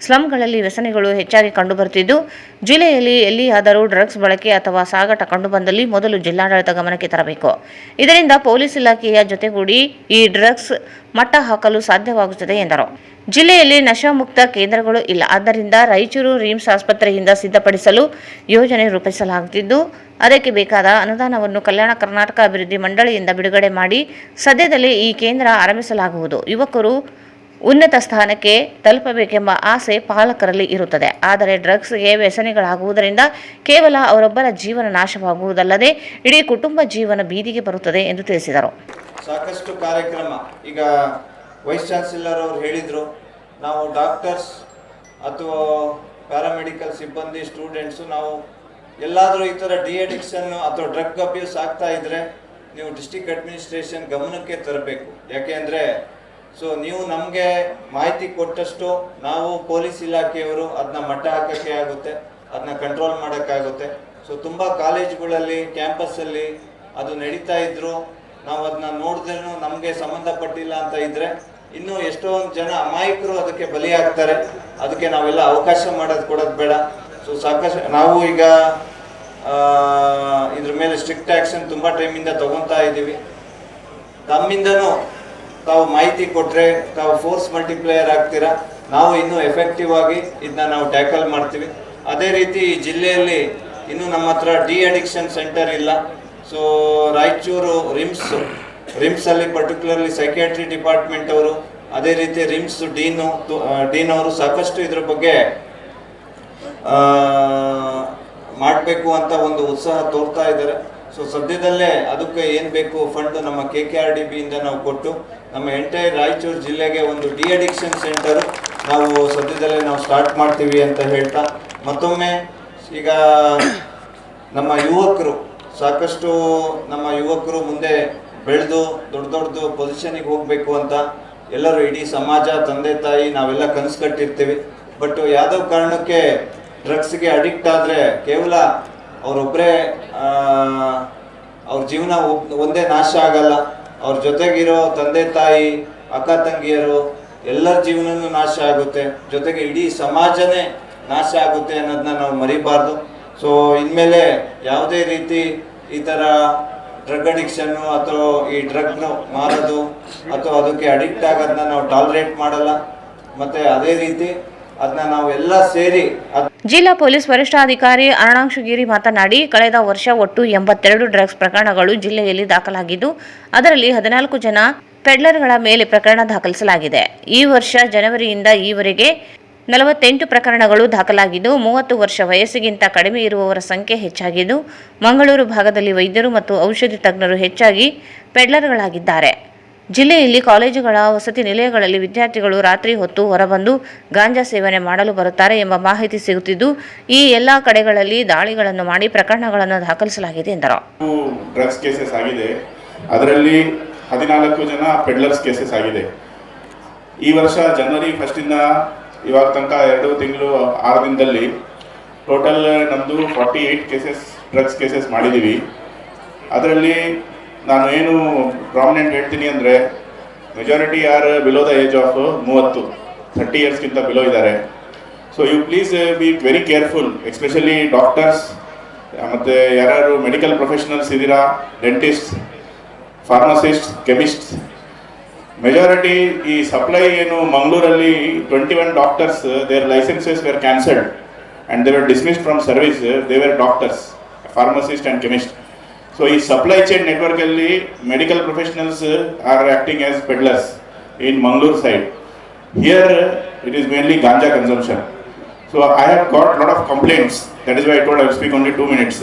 ಸ್ಲಂಗಳಲ್ಲಿ ವ್ಯಸನಿಗಳು ಹೆಚ್ಚಾಗಿ ಕಂಡುಬರುತ್ತಿದ್ದು, ಜಿಲ್ಲೆಯಲ್ಲಿ ಎಲ್ಲಿಯಾದರೂ ಡ್ರಗ್ಸ್ ಬಳಕೆ ಅಥವಾ ಸಾಗಾಟ ಕಂಡುಬಂದಲ್ಲಿ ಮೊದಲು ಜಿಲ್ಲಾಡಳಿತ ಗಮನಕ್ಕೆ ತರಬೇಕು. ಇದರಿಂದ ಪೊಲೀಸ್ ಇಲಾಖೆಯ ಜೊತೆಗೂಡಿ ಈ ಡ್ರಗ್ಸ್ ಮಟ್ಟ ಹಾಕಲು ಸಾಧ್ಯವಾಗುತ್ತದೆ ಎಂದರು. ಜಿಲ್ಲೆಯಲ್ಲಿ ನಶಾಮುಕ್ತ ಕೇಂದ್ರಗಳು ಇಲ್ಲ. ಆದ್ದರಿಂದ ರಾಯಚೂರು ರಿಮ್ಸ್ ಆಸ್ಪತ್ರೆಯಿಂದ ಸಿದ್ಧಪಡಿಸಲು ಯೋಜನೆ ರೂಪಿಸಲಾಗುತ್ತಿದ್ದು, ಅದಕ್ಕೆ ಬೇಕಾದ ಅನುದಾನವನ್ನು ಕಲ್ಯಾಣ ಕರ್ನಾಟಕ ಅಭಿವೃದ್ಧಿ ಮಂಡಳಿಯಿಂದ ಬಿಡುಗಡೆ ಮಾಡಿ ಸದ್ಯದಲ್ಲೇ ಈ ಕೇಂದ್ರ ಆರಂಭಿಸಲಾಗುವುದು. ಯುವಕರು ಉನ್ನತ ಸ್ಥಾನಕ್ಕೆ ತಲುಪಬೇಕೆಂಬ ಆಸೆ ಪಾಲಕರಲ್ಲಿ ಇರುತ್ತದೆ. ಆದರೆ ಡ್ರಗ್ಸ್ಗೆ ವ್ಯಸನಿಗಳಾಗುವುದರಿಂದ ಕೇವಲ ಅವರೊಬ್ಬರ ಜೀವನ ನಾಶವಾಗುವುದಲ್ಲದೆ ಇಡೀ ಕುಟುಂಬ ಜೀವನ ಬೀದಿಗೆ ಬರುತ್ತದೆ ಎಂದು ತಿಳಿಸಿದರು. ಸಾಕಷ್ಟು ಕಾರ್ಯಕ್ರಮ ಈಗ ವೈಸ್ ಚಾನ್ಸಲರ್ ಅವರು ಹೇಳಿದರು, ನಾವು ಡಾಕ್ಟರ್ಸ್ ಅಥವಾ ಪ್ಯಾರಾಮೆಡಿಕಲ್ ಸಿಬ್ಬಂದಿ, ಸ್ಟೂಡೆಂಟ್ಸು, ನಾವು ಎಲ್ಲಾದರೂ ಈ ಥರ ಡಿ ಅಡಿಕ್ಷನ್ನು ಅಥವಾ ಡ್ರಗ್ ಅಬ್ಯೂಸ್ ಆಗ್ತಾ ಇದ್ದರೆ ನೀವು ಡಿಸ್ಟ್ರಿಕ್ಟ್ ಅಡ್ಮಿನಿಸ್ಟ್ರೇಷನ್ ಗಮನಕ್ಕೆ ತರಬೇಕು. ಯಾಕೆಂದರೆ ನೀವು ನಮಗೆ ಮಾಹಿತಿ ಕೊಟ್ಟಷ್ಟು ನಾವು ಪೊಲೀಸ್ ಇಲಾಖೆಯವರು ಅದನ್ನ ಮಟ್ಟ ಹಾಕೋಕ್ಕೆ ಆಗುತ್ತೆ, ಅದನ್ನ ಕಂಟ್ರೋಲ್ ಮಾಡೋಕ್ಕಾಗುತ್ತೆ. ತುಂಬ ಕಾಲೇಜುಗಳಲ್ಲಿ, ಕ್ಯಾಂಪಸ್ಸಲ್ಲಿ ಅದು ನಡೀತಾ ಇದ್ರು, ನಾವು ಅದನ್ನ ನೋಡಿದ್ರೂ ನಮಗೆ ಸಂಬಂಧಪಟ್ಟಿಲ್ಲ ಅಂತ ಇದ್ದರೆ ಇನ್ನೂ ಎಷ್ಟೊಂದು ಜನ ಅಮಾಯಕರು ಅದಕ್ಕೆ ಬಲಿಯಾಗ್ತಾರೆ. ಅದಕ್ಕೆ ನಾವೆಲ್ಲ ಅವಕಾಶ ಕೊಡೋದು ಬೇಡ. ಸಾಕಷ್ಟು ನಾವು ಈಗ ಇದ್ರ ಮೇಲೆ ಸ್ಟ್ರಿಕ್ಟ್ ಆ್ಯಕ್ಷನ್ ತುಂಬ ಟೈಮಿಂದ ತಗೊತಾ ಇದ್ದೀವಿ. ತಮ್ಮಿಂದನೂ ತಾವು ಮಾಹಿತಿ ಕೊಟ್ಟರೆ ತಾವು ಫೋರ್ಸ್ ಮಲ್ಟಿಪ್ಲೇಯರ್ ಆಗ್ತೀರಾ. ನಾವು ಇನ್ನೂ ಎಫೆಕ್ಟಿವ್ ಆಗಿ ಇದನ್ನ ನಾವು ಟ್ಯಾಕಲ್ ಮಾಡ್ತೀವಿ. ಅದೇ ರೀತಿ ಈ ಜಿಲ್ಲೆಯಲ್ಲಿ ಇನ್ನೂ ನಮ್ಮ ಹತ್ರ ಡಿ ಅಡಿಕ್ಷನ್ ಸೆಂಟರ್ ಇಲ್ಲ. ರಾಯಚೂರು ರಿಮ್ಸಲ್ಲಿ ಪರ್ಟಿಕ್ಯುಲರ್ಲಿ ಸೈಕ್ಯಾಟ್ರಿ ಡಿಪಾರ್ಟ್ಮೆಂಟ್ ಅವರು, ಅದೇ ರೀತಿ ರಿಮ್ಸ್ ಡೀನ್ ಅವರು ಸಾಕಷ್ಟು ಇದ್ರ ಬಗ್ಗೆ ಮಾಡಬೇಕು ಅಂತ ಒಂದು ಉತ್ಸಾಹ ತೋರ್ತಾ ಇದ್ದಾರೆ. ಸದ್ಯದಲ್ಲೇ ಅದಕ್ಕೆ ಏನು ಬೇಕು ಫಂಡ್ ನಮ್ಮ KKRDB ಇಂದ ನಾವು ಕೊಟ್ಟು ನಮ್ಮ ಎಂಟೈರ್ ರಾಯಚೂರು ಜಿಲ್ಲೆಗೆ ಒಂದು ಡಿ ಅಡಿಕ್ಷನ್ ಸೆಂಟರ್ ನಾವು ಸದ್ಯದಲ್ಲೇ ನಾವು ಸ್ಟಾರ್ಟ್ ಮಾಡ್ತೀವಿ ಅಂತ ಹೇಳ್ತಾ, ಮತ್ತೊಮ್ಮೆ ಈಗ ನಮ್ಮ ಯುವಕರು ಸಾಕಷ್ಟು ನಮ್ಮ ಯುವಕರು ಮುಂದೆ ಬೆಳೆದು ದೊಡ್ಡ ಪೊಸಿಷನಿಗೆ ಹೋಗಬೇಕು ಅಂತ ಎಲ್ಲರೂ, ಇಡೀ ಸಮಾಜ, ತಂದೆ ತಾಯಿ ನಾವೆಲ್ಲ ಕನಸು ಕಟ್ಟಿರ್ತೀವಿ. ಬಟ್ ಯಾವುದೋ ಕಾರಣಕ್ಕೆ ಡ್ರಗ್ಸ್ಗೆ ಅಡಿಕ್ಟ್ ಆದರೆ ಕೇವಲ ಅವರೊಬ್ಬರೇ ಅವ್ರ ಜೀವನ ಒಂದೇ ನಾಶ ಆಗಲ್ಲ, ಅವ್ರ ಜೊತೆಗಿರೋ ತಂದೆ ತಾಯಿ, ಅಕ್ಕ ತಂಗಿಯರು ಎಲ್ಲರ ಜೀವನನೂ ನಾಶ ಆಗುತ್ತೆ, ಜೊತೆಗೆ ಇಡೀ ಸಮಾಜನೇ ನಾಶ ಆಗುತ್ತೆ ಅನ್ನೋದನ್ನ ನಾವು ಮರಿಬಾರ್ದು. ಇನ್ಮೇಲೆ ಯಾವುದೇ ರೀತಿ ಈ ಥರ ಡ್ರಗ್ ಅಡಿಕ್ಷನ್ನು ಅಥವಾ ಈ ಡ್ರಗ್ನು ಮಾರೋದು ಅಥವಾ ಅದಕ್ಕೆ ಅಡಿಕ್ಟ್ ಆಗೋದನ್ನ ನಾವು ಟಾಲರೇಟ್ ಮಾಡಲ್ಲ. ಮತ್ತೆ ಅದೇ ರೀತಿ ಅದನ್ನ ನಾವು ಎಲ್ಲ ಸೇರಿ. ಜಿಲ್ಲಾ ಪೊಲೀಸ್ ವರಿಷ್ಠಾಧಿಕಾರಿ ಅರುಣಾಂಶುಗಿರಿ ಮಾತನಾಡಿ, ಕಳೆದ ವರ್ಷ ಒಟ್ಟು 82 ಡ್ರಗ್ಸ್ ಪ್ರಕರಣಗಳು ಜಿಲ್ಲೆಯಲ್ಲಿ ದಾಖಲಾಗಿದ್ದು, ಅದರಲ್ಲಿ 14 ಜನ ಪೆಡ್ಲರ್ಗಳ ಮೇಲೆ ಪ್ರಕರಣ ದಾಖಲಿಸಲಾಗಿದೆ. ಈ ವರ್ಷ ಜನವರಿಯಿಂದ ಈವರೆಗೆ 48 ಪ್ರಕರಣಗಳು ದಾಖಲಾಗಿದ್ದು, 30 ವರ್ಷ ವಯಸ್ಸಿಗಿಂತ ಕಡಿಮೆ ಇರುವವರ ಸಂಖ್ಯೆ ಹೆಚ್ಚಾಗಿದ್ದು, ಮಂಗಳೂರು ಭಾಗದಲ್ಲಿ ವೈದ್ಯರು ಮತ್ತು ಔಷಧಿ ತಜ್ಞರು ಹೆಚ್ಚಾಗಿ ಪೆಡ್ಲರ್ಗಳಾಗಿದ್ದಾರೆ. ಜಿಲ್ಲೆಯಲ್ಲಿ ಕಾಲೇಜುಗಳ ವಸತಿ ನಿಲಯಗಳಲ್ಲಿ ವಿದ್ಯಾರ್ಥಿಗಳು ರಾತ್ರಿ ಹೊತ್ತು ಹೊರಬಂದು ಗಾಂಜಾ ಸೇವನೆ ಮಾಡಲು ಬರುತ್ತಾರೆ ಎಂಬ ಮಾಹಿತಿ ಸಿಗುತ್ತಿದ್ದು, ಈ ಎಲ್ಲ ಕಡೆಗಳಲ್ಲಿ ದಾಳಿಗಳನ್ನು ಮಾಡಿ ಪ್ರಕರಣಗಳನ್ನು ದಾಖಲಿಸಲಾಗಿದೆ ಎಂದರು. ಡ್ರಗ್ಸ್ ಕೇಸಸ್ ಆಗಿದೆ, ಅದರಲ್ಲಿ 14 ಜನ ಪೆಡ್ಲರ್ಸ್ ಕೇಸಸ್ ಆಗಿದೆ. ಈ ವರ್ಷ ಜನವರಿ 1 ಇವಾಗ ತನಕ 2 ತಿಂಗಳು 6 ದಿನದಲ್ಲಿ ಟೋಟಲ್ ನಮ್ಮದು 48 ಕೇಸಸ್ ಡ್ರಗ್ಸ್ ಕೇಸಸ್ ಮಾಡಿದ್ದೀವಿ. ಅದರಲ್ಲಿ ನಾನು ಏನು ಪ್ರಾಮಿನೆಂಟ್ ಹೇಳ್ತೀನಿ ಅಂದರೆ majority are below the age of 30 ಇಯರ್ಸ್ಗಿಂತ ಬಿಲೋ ಇದ್ದಾರೆ. So you please be very careful, especially doctors ಮತ್ತು ಯಾರು ಮೆಡಿಕಲ್ ಪ್ರೊಫೆಷನಲ್ಸ್ ಇದ್ದೀರಾ, ಡೆಂಟಿಸ್ಟ್, ಫಾರ್ಮಸಿಸ್ಟ್, ಕೆಮಿಸ್ಟ್. ಮೆಜಾರಿಟಿ ಈ ಸಪ್ಲೈ ಏನು ಮಂಗಳೂರಲ್ಲಿ 21 doctors their licences were cancelled and they were dismissed from service. They were doctors, pharmacist and chemist. So ಈ supply chain ನೆಟ್ವರ್ಕಲ್ಲಿ medical professionals are acting as peddlers in Mangaluru side. Here it is mainly ganja consumption. So I have got lot of complaints. That is why I told I will speak only 2 minutes.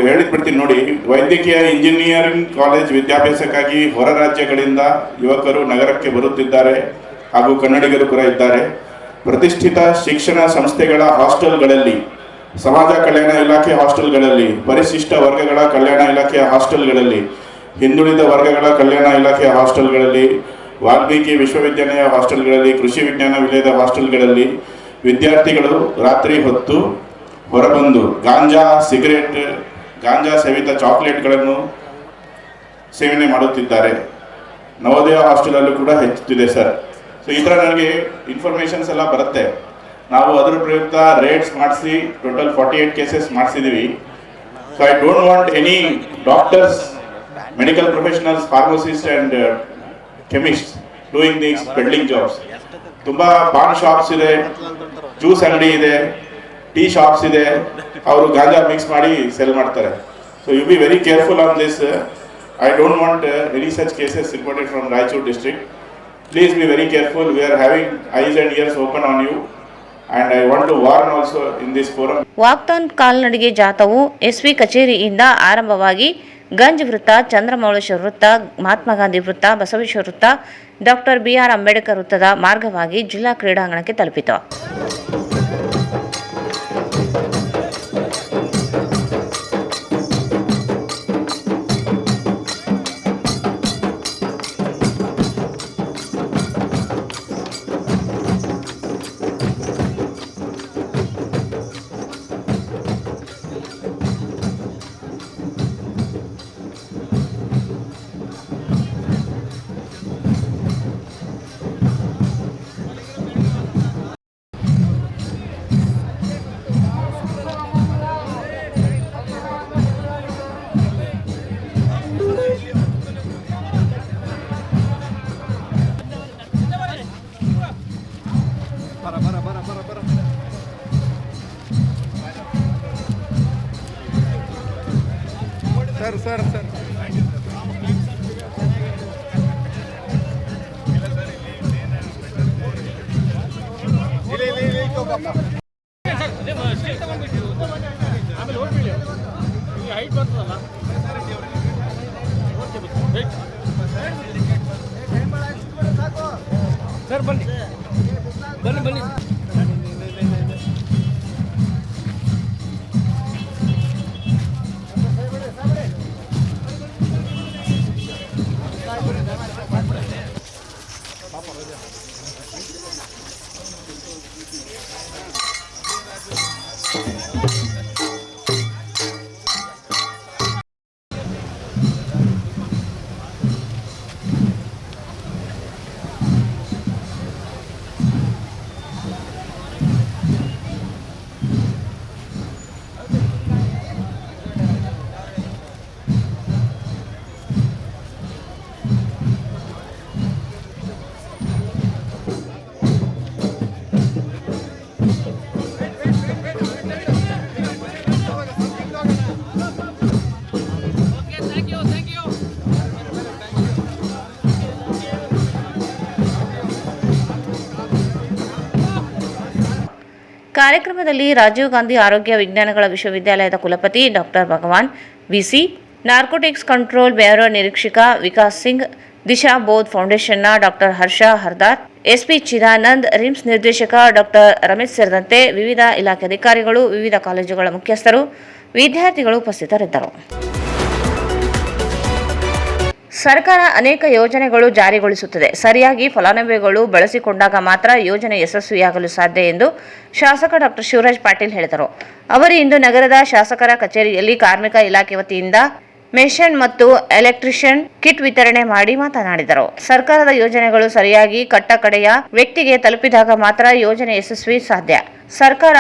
ಹೇಳಿದ್ಬಿಡ್ತೀನಿ ನೋಡಿ. ವೈದ್ಯಕೀಯ engineering college ವಿದ್ಯಾಭ್ಯಾಸಕ್ಕಾಗಿ ಹೊರ ರಾಜ್ಯಗಳಿಂದ ಯುವಕರು ನಗರಕ್ಕೆ ಬರುತ್ತಿದ್ದಾರೆ ಹಾಗೂ ಕನ್ನಡಿಗರು ಕೂಡ ಇದ್ದಾರೆ. ಪ್ರತಿಷ್ಠಿತ ಶಿಕ್ಷಣ ಸಂಸ್ಥೆಗಳ ಹಾಸ್ಟೆಲ್ಗಳಲ್ಲಿ, ಸಮಾಜ ಕಲ್ಯಾಣ ಇಲಾಖೆ ಹಾಸ್ಟೆಲ್ಗಳಲ್ಲಿ, ಪರಿಶಿಷ್ಟ ವರ್ಗಗಳ ಕಲ್ಯಾಣ ಇಲಾಖೆಯ ಹಾಸ್ಟೆಲ್ಗಳಲ್ಲಿ, ಹಿಂದುಳಿದ ವರ್ಗಗಳ ಕಲ್ಯಾಣ ಇಲಾಖೆಯ ಹಾಸ್ಟೆಲ್ಗಳಲ್ಲಿ, ವಾಲ್ಮೀಕಿ ವಿಶ್ವವಿದ್ಯಾಲಯ ಹಾಸ್ಟೆಲ್ಗಳಲ್ಲಿ, ಕೃಷಿ ವಿಜ್ಞಾನ ವಿಲಯದ ಹಾಸ್ಟೆಲ್ಗಳಲ್ಲಿ ವಿದ್ಯಾರ್ಥಿಗಳು ರಾತ್ರಿ ಹೊತ್ತು ಹೊರಬಂದು ಗಾಂಜಾ, ಸಿಗರೇಟ್, ಗಾಂಜಾ ಸೇವಿತ ಚಾಕ್ಲೇಟ್ಗಳನ್ನು ಸೇವನೆ ಮಾಡುತ್ತಿದ್ದಾರೆ. ನವೋದಯ ಹಾಸ್ಟೆಲಲ್ಲೂ ಕೂಡ ಹೆಚ್ಚುತ್ತಿದೆ ಸರ್. ಸೊ ಈ ಥರ ನನಗೆ ಇನ್ಫಾರ್ಮೇಷನ್ಸ್ ಎಲ್ಲ ಬರುತ್ತೆ. ನಾವು ಅದರ ಪ್ರಯುಕ್ತ ರೇಡ್ಸ್ ಮಾಡಿಸಿ ಟೋಟಲ್ 48 ಕೇಸಸ್ ಮಾಡಿಸಿದ್ದೀವಿ. So I don't want any doctors, medical professionals, pharmacist and chemist doing these peddling jobs. ತುಂಬ ಪಾನ್ ಶಾಪ್ಸ್ ಇದೆ, ಜ್ಯೂಸ್ ಅಂಗಡಿ ಇದೆ, ಟೀ ಶಾಪ್ಸ್ ಇದೆ, ಅವರು ಗಾಂಜಾ ಮಿಕ್ಸ್ ಮಾಡಿ ಸೆಲ್ ಮಾಡ್ತಾರೆ. So you be very careful on this. I don't want any such cases reported from Raichur district. Please be very careful. We are having eyes and ears open on you and I want to warn also in this forum. Walkathon ಕಾಲ್ನಡಿಗೆ ಜಾಥಾವು SP ಕಚೇರಿಯಿಂದ ಆರಂಭವಾಗಿ ಗಂಜ್ ವೃತ್ತ, ಚಂದ್ರಮೌಳೇಶ್ವರ ವೃತ್ತ, ಮಹಾತ್ಮ ಗಾಂಧಿ ವೃತ್ತ, ಬಸವೇಶ್ವರ ವೃತ್ತ, doctor BR Ambedkar ವೃತ್ತದ ಮಾರ್ಗವಾಗಿ ಜಿಲ್ಲಾ ಕ್ರೀಡಾಂಗಣಕ್ಕೆ ತಲುಪಿತು. ಸರ್ ಬನ್ನಿ ಬನ್ನಿ ಬನ್ನಿ. ಕಾರ್ಯಕ್ರಮದಲ್ಲಿ ರಾಜೀವ್ ಗಾಂಧಿ ಆರೋಗ್ಯ ವಿಜ್ಞಾನಗಳ ವಿಶ್ವವಿದ್ಯಾಲಯದ ಕುಲಪತಿ ಡಾಕ್ಟರ್ ಭಗವಾನ್ VC, ನಾರ್ಕೋಟಿಕ್ಸ್ ಕಂಟ್ರೋಲ್ ಬ್ಯೂರೋ ನಿರೀಕ್ಷಕ ವಿಕಾಸ್ ಸಿಂಗ್, ದಿಶಾ ಬೋಧ್ ಫೌಂಡೇಶನ್ನ ಡಾಕ್ಟರ್ ಹರ್ಷ ಹರ್ದಾರ್, SP ಚಿದಾನಂದ್, ರಿಮ್ಸ್ ನಿರ್ದೇಶಕ ಡಾಕ್ಟರ್ ರಮೇಶ್ ಸೇರಿದಂತೆ ವಿವಿಧ ಇಲಾಖೆ ಅಧಿಕಾರಿಗಳು, ವಿವಿಧ ಕಾಲೇಜುಗಳ ಮುಖ್ಯಸ್ಥರು, ವಿದ್ಯಾರ್ಥಿಗಳು ಉಪಸ್ಥಿತರಿದ್ದರು. ಸರ್ಕಾರ ಅನೇಕ ಯೋಜನೆಗಳು ಜಾರಿಗೊಳಿಸುತ್ತದೆ. ಸರಿಯಾಗಿ ಫಲಾನುಭವಿಗಳು ಬಳಸಿಕೊಂಡಾಗ ಮಾತ್ರ ಯೋಜನೆ ಯಶಸ್ವಿಯಾಗಲು ಸಾಧ್ಯ ಎಂದು ಶಾಸಕ ಡಾಕ್ಟರ್ ಶಿವರಾಜ್ ಪಾಟೀಲ್ ಹೇಳಿದರು. ಅವರು ಇಂದು ನಗರದ ಶಾಸಕರ ಕಚೇರಿಯಲ್ಲಿ ಕಾರ್ಮಿಕ ಇಲಾಖೆ ವತಿಯಿಂದ ಮೆಷಿನ್ ಮತ್ತು ಎಲೆಕ್ಟ್ರಿಷಿಯನ್ ಕಿಟ್ ವಿತರಣೆ ಮಾಡಿ ಮಾತನಾಡಿದರು. ಸರ್ಕಾರದ ಯೋಜನೆಗಳು ಸರಿಯಾಗಿ ಕಟ್ಟಕಡೆಯ ವ್ಯಕ್ತಿಗೆ ತಲುಪಿದಾಗ ಮಾತ್ರ ಯೋಜನೆ ಯಶಸ್ವಿ ಸಾಧ್ಯ. ಸರ್ಕಾರ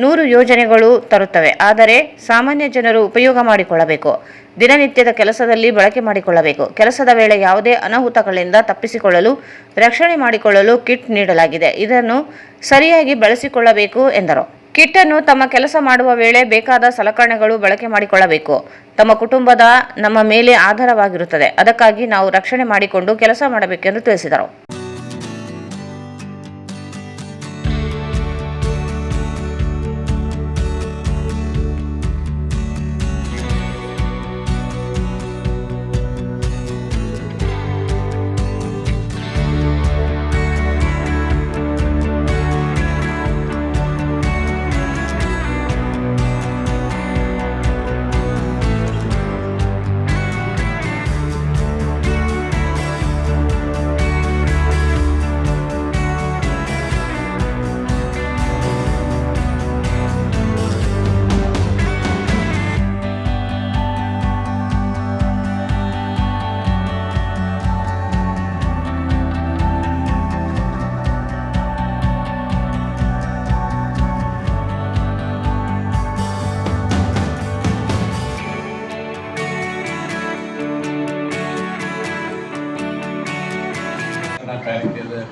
100 ಯೋಜನೆಗಳು ತರುತ್ತವೆ, ಆದರೆ ಸಾಮಾನ್ಯ ಜನರು ಉಪಯೋಗ ಮಾಡಿಕೊಳ್ಳಬೇಕು. ದಿನನಿತ್ಯದ ಕೆಲಸದಲ್ಲಿ ಬಳಕೆ ಮಾಡಿಕೊಳ್ಳಬೇಕು. ಕೆಲಸದ ವೇಳೆ ಯಾವುದೇ ಅನಾಹುತಗಳಿಂದ ತಪ್ಪಿಸಿಕೊಳ್ಳಲು, ರಕ್ಷಣೆ ಮಾಡಿಕೊಳ್ಳಲು ಕಿಟ್ ನೀಡಲಾಗಿದೆ. ಇದನ್ನು ಸರಿಯಾಗಿ ಬಳಸಿಕೊಳ್ಳಬೇಕು ಎಂದರು. ಕಿಟ್ ಅನ್ನು ತಮ್ಮ ಕೆಲಸ ಮಾಡುವ ವೇಳೆ ಬೇಕಾದ ಸಲಕರಣೆಗಳು ಬಳಕೆ ಮಾಡಿಕೊಳ್ಳಬೇಕು. ತಮ್ಮ ಕುಟುಂಬದ ನಮ್ಮ ಮೇಲೆ ಆಧಾರವಾಗಿರುತ್ತದೆ. ಅದಕ್ಕಾಗಿ ನಾವು ರಕ್ಷಣೆ ಮಾಡಿಕೊಂಡು ಕೆಲಸ ಮಾಡಬೇಕೆಂದು ತಿಳಿಸಿದರು.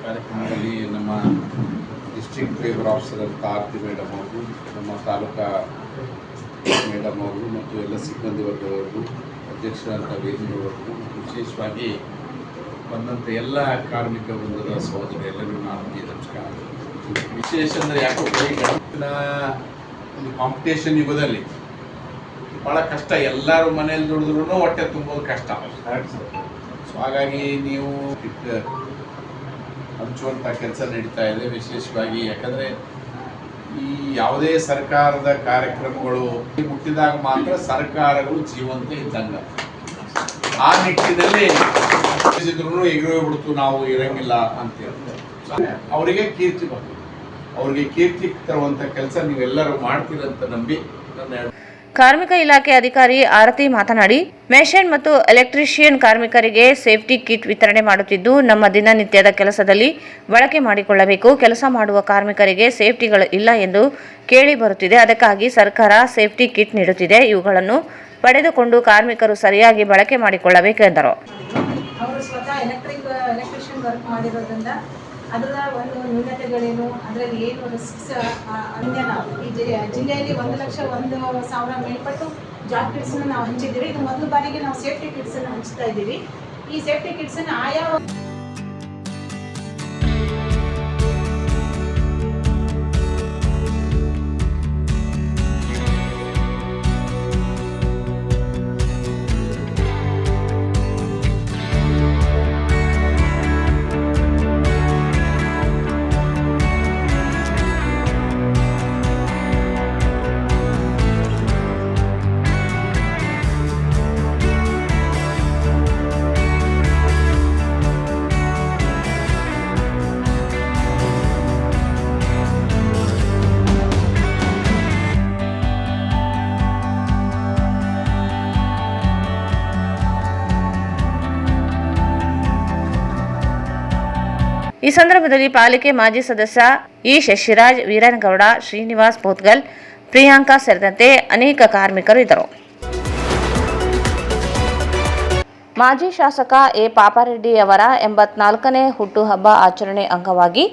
ಕಾರ್ಯಕ್ರಮದಲ್ಲಿ ನಮ್ಮ ಡಿಸ್ಟ್ರಿಕ್ಟ್ ಲೇಬರ್ ಆಫೀಸರ್ ಆರತಿ ಮೇಡಮ್ ಅವರು, ನಮ್ಮ ತಾಲೂಕಾ ಮೇಡಮ್ ಅವರು ಮತ್ತು ಎಲ್ಲ ಸಿಬ್ಬಂದಿ ವರ್ಗದವರು, ಅಧ್ಯಕ್ಷರಾದ ವೇದಿಕೆಯವರೆಗೂ, ವಿಶೇಷವಾಗಿ ಬಂದಂಥ ಎಲ್ಲ ಕಾರ್ಮಿಕ ವೃಂದದ ಸಹೋದರಿ ಎಲ್ಲರಿಗೂ ನಾನು ನಮಸ್ಕಾರ. ವಿಶೇಷ ಅಂದರೆ ಯಾಕೋ ಗಂಟಿನ ಒಂದು ಕಾಂಪಿಟೇಷನ್ ಯುಗದಲ್ಲಿ ಭಾಳ ಕಷ್ಟ. ಎಲ್ಲರೂ ಮನೇಲಿ ದುಡಿದ್ರೂ ಹೊಟ್ಟೆ ತುಂಬೋದು ಕಷ್ಟ. ಸೊ ಹಾಗಾಗಿ ನೀವು ಹಂಚುವಂಥ ಕೆಲಸ ನಡೀತಾ ಇದೆ. ವಿಶೇಷವಾಗಿ ಯಾಕಂದರೆ ಈ ಯಾವುದೇ ಸರ್ಕಾರದ ಕಾರ್ಯಕ್ರಮಗಳು ಮುಟ್ಟಿದಾಗ ಮಾತ್ರ ಸರ್ಕಾರಗಳು ಜೀವಂತ ಇದ್ದಂಗೆ. ಆ ನಿಟ್ಟಿನಲ್ಲಿ ಇದ್ರೂ ಎಗರೋಗ್ಬಿಡ್ತು, ನಾವು ಇರಂಗಿಲ್ಲ ಅಂತ ಹೇಳ್ತಾರೆ. ಅವರಿಗೆ ಕೀರ್ತಿ ಬರ್ತದೆ. ಅವರಿಗೆ ಕೀರ್ತಿ ತರುವಂಥ ಕೆಲಸ ನೀವೆಲ್ಲರೂ ಮಾಡ್ತೀರಂತ ನಂಬಿ ನನ್ನ ಕಾರ್ಮಿಕ ಇಲಾಖೆ ಅಧಿಕಾರಿ ಆರತಿ ಮಾತನಾಡಿ, ಮೆಷಿನ್ ಮತ್ತು ಎಲೆಕ್ಟ್ರಿಷಿಯನ್ ಕಾರ್ಮಿಕರಿಗೆ ಸೇಫ್ಟಿ ಕಿಟ್ ವಿತರಣೆ ಮಾಡುತ್ತಿದ್ದು, ನಮ್ಮ ದಿನನಿತ್ಯದ ಕೆಲಸದಲ್ಲಿ ಬಳಕೆ ಮಾಡಿಕೊಳ್ಳಬೇಕು. ಕೆಲಸ ಮಾಡುವ ಕಾರ್ಮಿಕರಿಗೆ ಸೇಫ್ಟಿಗಳು ಇಲ್ಲ ಎಂದು ಕೇಳಿ ಬರುತ್ತಿದೆ. ಅದಕ್ಕಾಗಿ ಸರ್ಕಾರ ಸೇಫ್ಟಿ ಕಿಟ್ ನೀಡುತ್ತಿದೆ. ಇವುಗಳನ್ನು ಪಡೆದುಕೊಂಡು ಕಾರ್ಮಿಕರು ಸರಿಯಾಗಿ ಬಳಕೆ ಮಾಡಿಕೊಳ್ಳಬೇಕು ಎಂದರು. ಅವರು ಸ್ವತಃ ಎಲೆಕ್ಟ್ರಿಷಿಯನ್ ವರ್ಕ್ ಮಾಡಿರೋದ್ರಿಂದ ಅದರ ಒಂದು ನ್ಯೂನತೆಗಳೇನು, ಅದರಲ್ಲಿ ಏನು ರಿಸ್ಕ್ಸ್ ಅಂದ್ಯನ ಈ ಜಿಲ್ಲೆಯಲ್ಲಿ 1,01,000 ಮೇಲ್ಪಟ್ಟು ಜಾಬ್ ಕಿಟ್ಸನ್ನು ನಾವು ಹಂಚಿದ್ದೀವಿ. ಇದು ಮೊದಲ ಬಾರಿಗೆ ನಾವು ಸೇಫ್ಟಿ ಕಿಟ್ಸನ್ನು ಹಂಚ್ತಾ ಇದ್ದೀವಿ. ಈ ಸೇಫ್ಟಿ ಕಿಟ್ಸನ್ನು ಆಯಾ ಈ ಸಂದರ್ಭದಲ್ಲಿ ಪಾಲಿಕೆ ಮಾಜಿ ಸದಸ್ಯ ಇ ಶಶಿರಾಜ್, ವೀರನಗೌಡ, ಶ್ರೀನಿವಾಸ್ ಪೋತ್ಗಲ್, ಪ್ರಿಯಾಂಕಾ ಸೇರಿದಂತೆ ಅನೇಕ ಕಾರ್ಮಿಕರು ಇದ್ದರು. ಮಾಜಿ ಶಾಸಕ ಎ ಪಾಪಾರೆಡ್ಡಿ ಅವರ 84ನೇ ಹುಟ್ಟುಹಬ್ಬ ಆಚರಣೆ ಅಂಗವಾಗಿ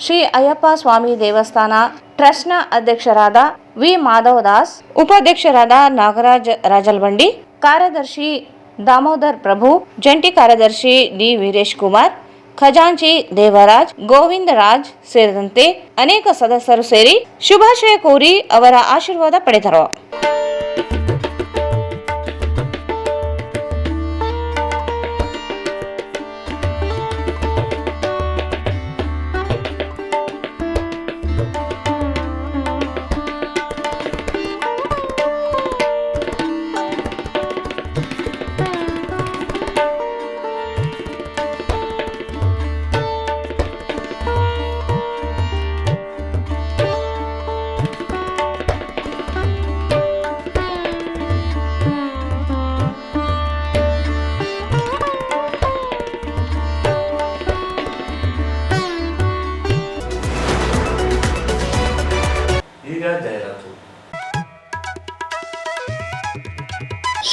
ಶ್ರೀ ಅಯ್ಯಪ್ಪ ಸ್ವಾಮಿ ದೇವಸ್ಥಾನ ಟ್ರಸ್ಟ್ನ ಅಧ್ಯಕ್ಷರಾದ ವಿ ಮಾಧವದಾಸ್, ಉಪಾಧ್ಯಕ್ಷರಾದ ನಾಗರಾಜ್ ರಾಜಲ್ಬಂಡಿ, ಕಾರ್ಯದರ್ಶಿ ದಾಮೋದರ್ ಪ್ರಭು, ಜಂಟಿ ಕಾರ್ಯದರ್ಶಿ ಡಿ ವೀರೇಶ್ ಕುಮಾರ್, ಖಜಾಂಚಿ ದೇವರಾಜ್, ಗೋವಿಂದರಾಜ್ ಸೇರಿದಂತೆ ಅನೇಕ ಸದಸ್ಯರು ಸೇರಿ ಶುಭಾಶಯ ಕೋರಿ ಅವರ ಆಶೀರ್ವಾದ ಪಡೆದರು.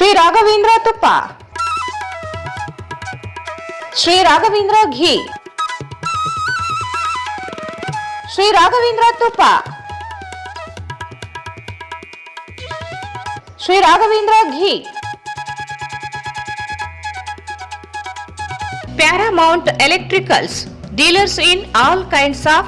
ಶ್ರೀ ರಾಘವೇಂದ್ರ ತುಪ್ಪ, ಶ್ರೀ ರಾಘವೇಂದ್ರ ಘೀ, ಶ್ರೀ ರಾಘವೇಂದ್ರ ತುಪ್ಪ, ಶ್ರೀ ರಾಘವೇಂದ್ರ ಘೀ. Paramount Electricals, dealers in all kinds of